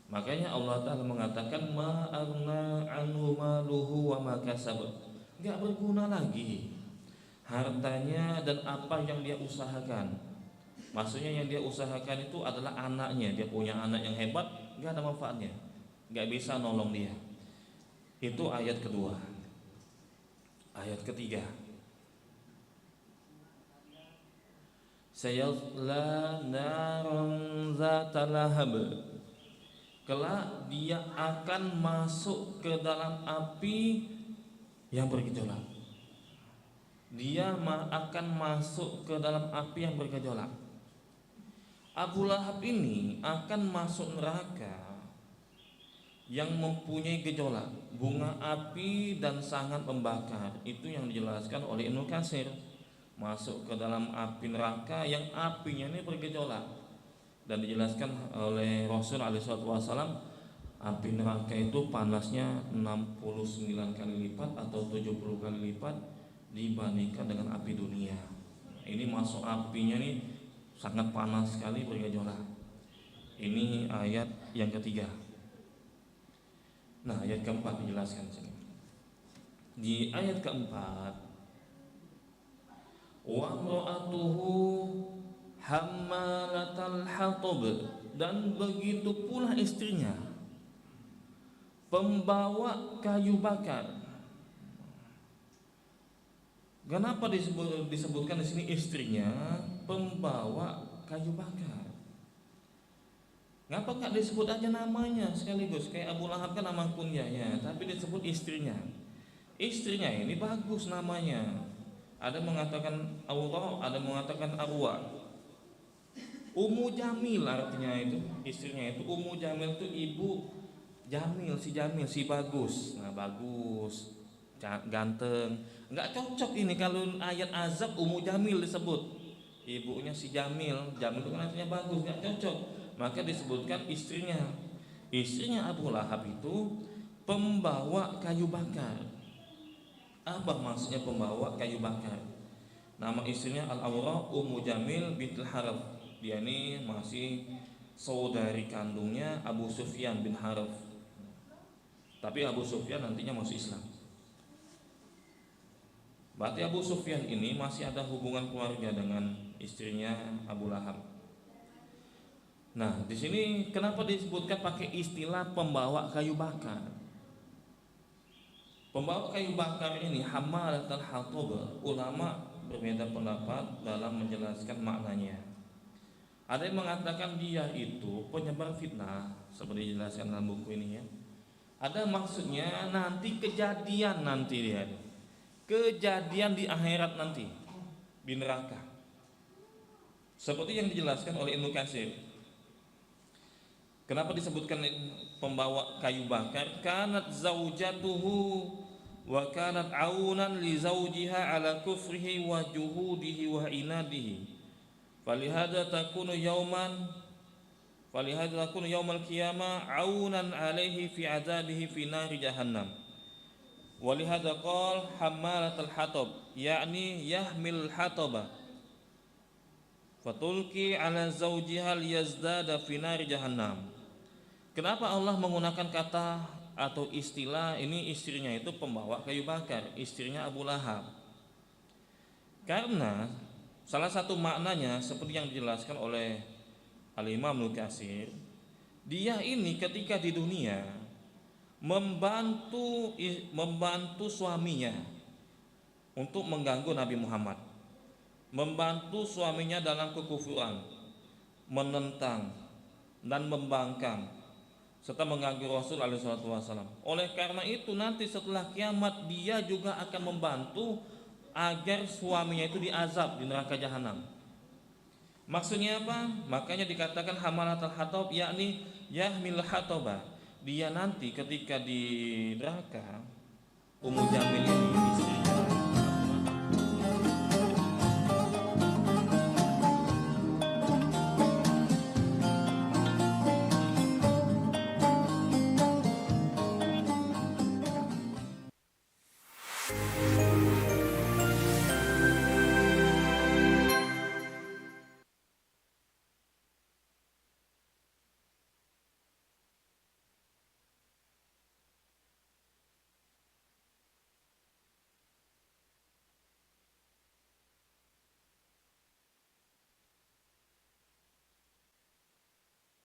Makanya Allah Ta'ala mengatakan ma aghna anhu maluhu wa ma kasab. Gak berguna lagi hartanya dan apa yang dia usahakan. Maksudnya yang dia usahakan itu adalah anaknya. Dia punya anak yang hebat, gak ada manfaatnya, gak bisa nolong dia. Itu ayat kedua. Ayat ketiga, sayasla naran zata lahab. Kelak dia akan masuk ke dalam api yang bergejolak. Dia akan masuk ke dalam api yang bergejolak. Abu Lahab ini akan masuk neraka yang mempunyai gejolak, bunga api dan sangat membakar. Itu yang dijelaskan oleh Ibnu Katsir. Masuk ke dalam api neraka yang apinya ini bergejolak. Dan dijelaskan oleh Rasul alaihissalam, Api neraka itu panasnya 69 kali lipat atau 70 kali lipat dibandingkan dengan api dunia. Ini masuk apinya nih sangat panas sekali bergejolak. Ini ayat yang ketiga. Nah, ayat keempat dijelaskan sini. Di ayat keempat, wa imra'atuhu hammalatal hatab, dan begitu pula istrinya pembawa kayu bakar. Kenapa disebutkan di sini istrinya pembawa kayu bakar? Ngapa nggak disebut aja namanya sekaligus? Kayak Abu Lahab kan nama kunyahnya, tapi disebut istrinya. Istrinya ini bagus namanya. Ada mengatakan Aura, ada mengatakan Arwa. Ummu Jamil artinya itu, istrinya itu Ummu Jamil itu ibu Jamil, si bagus. Nah, bagus, ganteng. Nggak cocok ini kalau ayat azab Ummu Jamil disebut. Ibunya si Jamil, Jamil itu kan artinya bagus, nggak cocok. Maka disebutkan istrinya. Istrinya Abu Lahab itu pembawa kayu bakar. Apa maksudnya pembawa kayu bakar? Nama istrinya Al-Awra Ummu Jamil bintul Harith. Dia ini masih saudari kandungnya Abu Sufyan bin Harith. Tapi Abu Sufyan nantinya masuk Islam. Berarti Abu Sufyan ini masih ada hubungan keluarga dengan istrinya Abu Lahab. Nah, di sini kenapa disebutkan pakai istilah pembawa kayu bakar? Pembawa kayu bakar ini hammalatul hatab. Ulama berbeda pendapat dalam menjelaskan maknanya. Ada yang mengatakan dia itu penyebar fitnah, seperti dijelaskan dalam buku ini ya. Ada maksudnya nanti kejadian nanti dia. Kejadian di akhirat nanti di neraka. Seperti yang dijelaskan oleh Ibnu Katsir. Kenapa disebutkan pembawa kayu bakar? Kanat zaujatuhu wa kanat aunan li zaujiha ala kufrihi wa juhudihi wa inadihi. Falihada takunu yauman yaumal qiyamah aunan alaihi fi adabihi fi nari jahannam. Walihada qala hammalatul hatab, yakni yahmil hataba fatulki ala zaujiha liyazdada fi nari jahannam. Kenapa Allah menggunakan kata atau istilah ini istrinya itu pembawa kayu bakar, istrinya Abu Lahab? Karena salah satu maknanya seperti yang dijelaskan oleh Al-Imam Ibnu Katsir, dia ini ketika di dunia membantu suaminya untuk mengganggu Nabi Muhammad, membantu suaminya dalam kekufuran, menentang dan membangkang serta mengganggu Rasul SAW. Oleh karena itu nanti setelah kiamat dia juga akan membantu agar suaminya itu diazab di neraka jahanam. Maksudnya apa? Makanya dikatakan hamalatul hatab, yakni yahmil hataba. Dia nanti ketika di neraka, Ummu Jamil ini istrinya.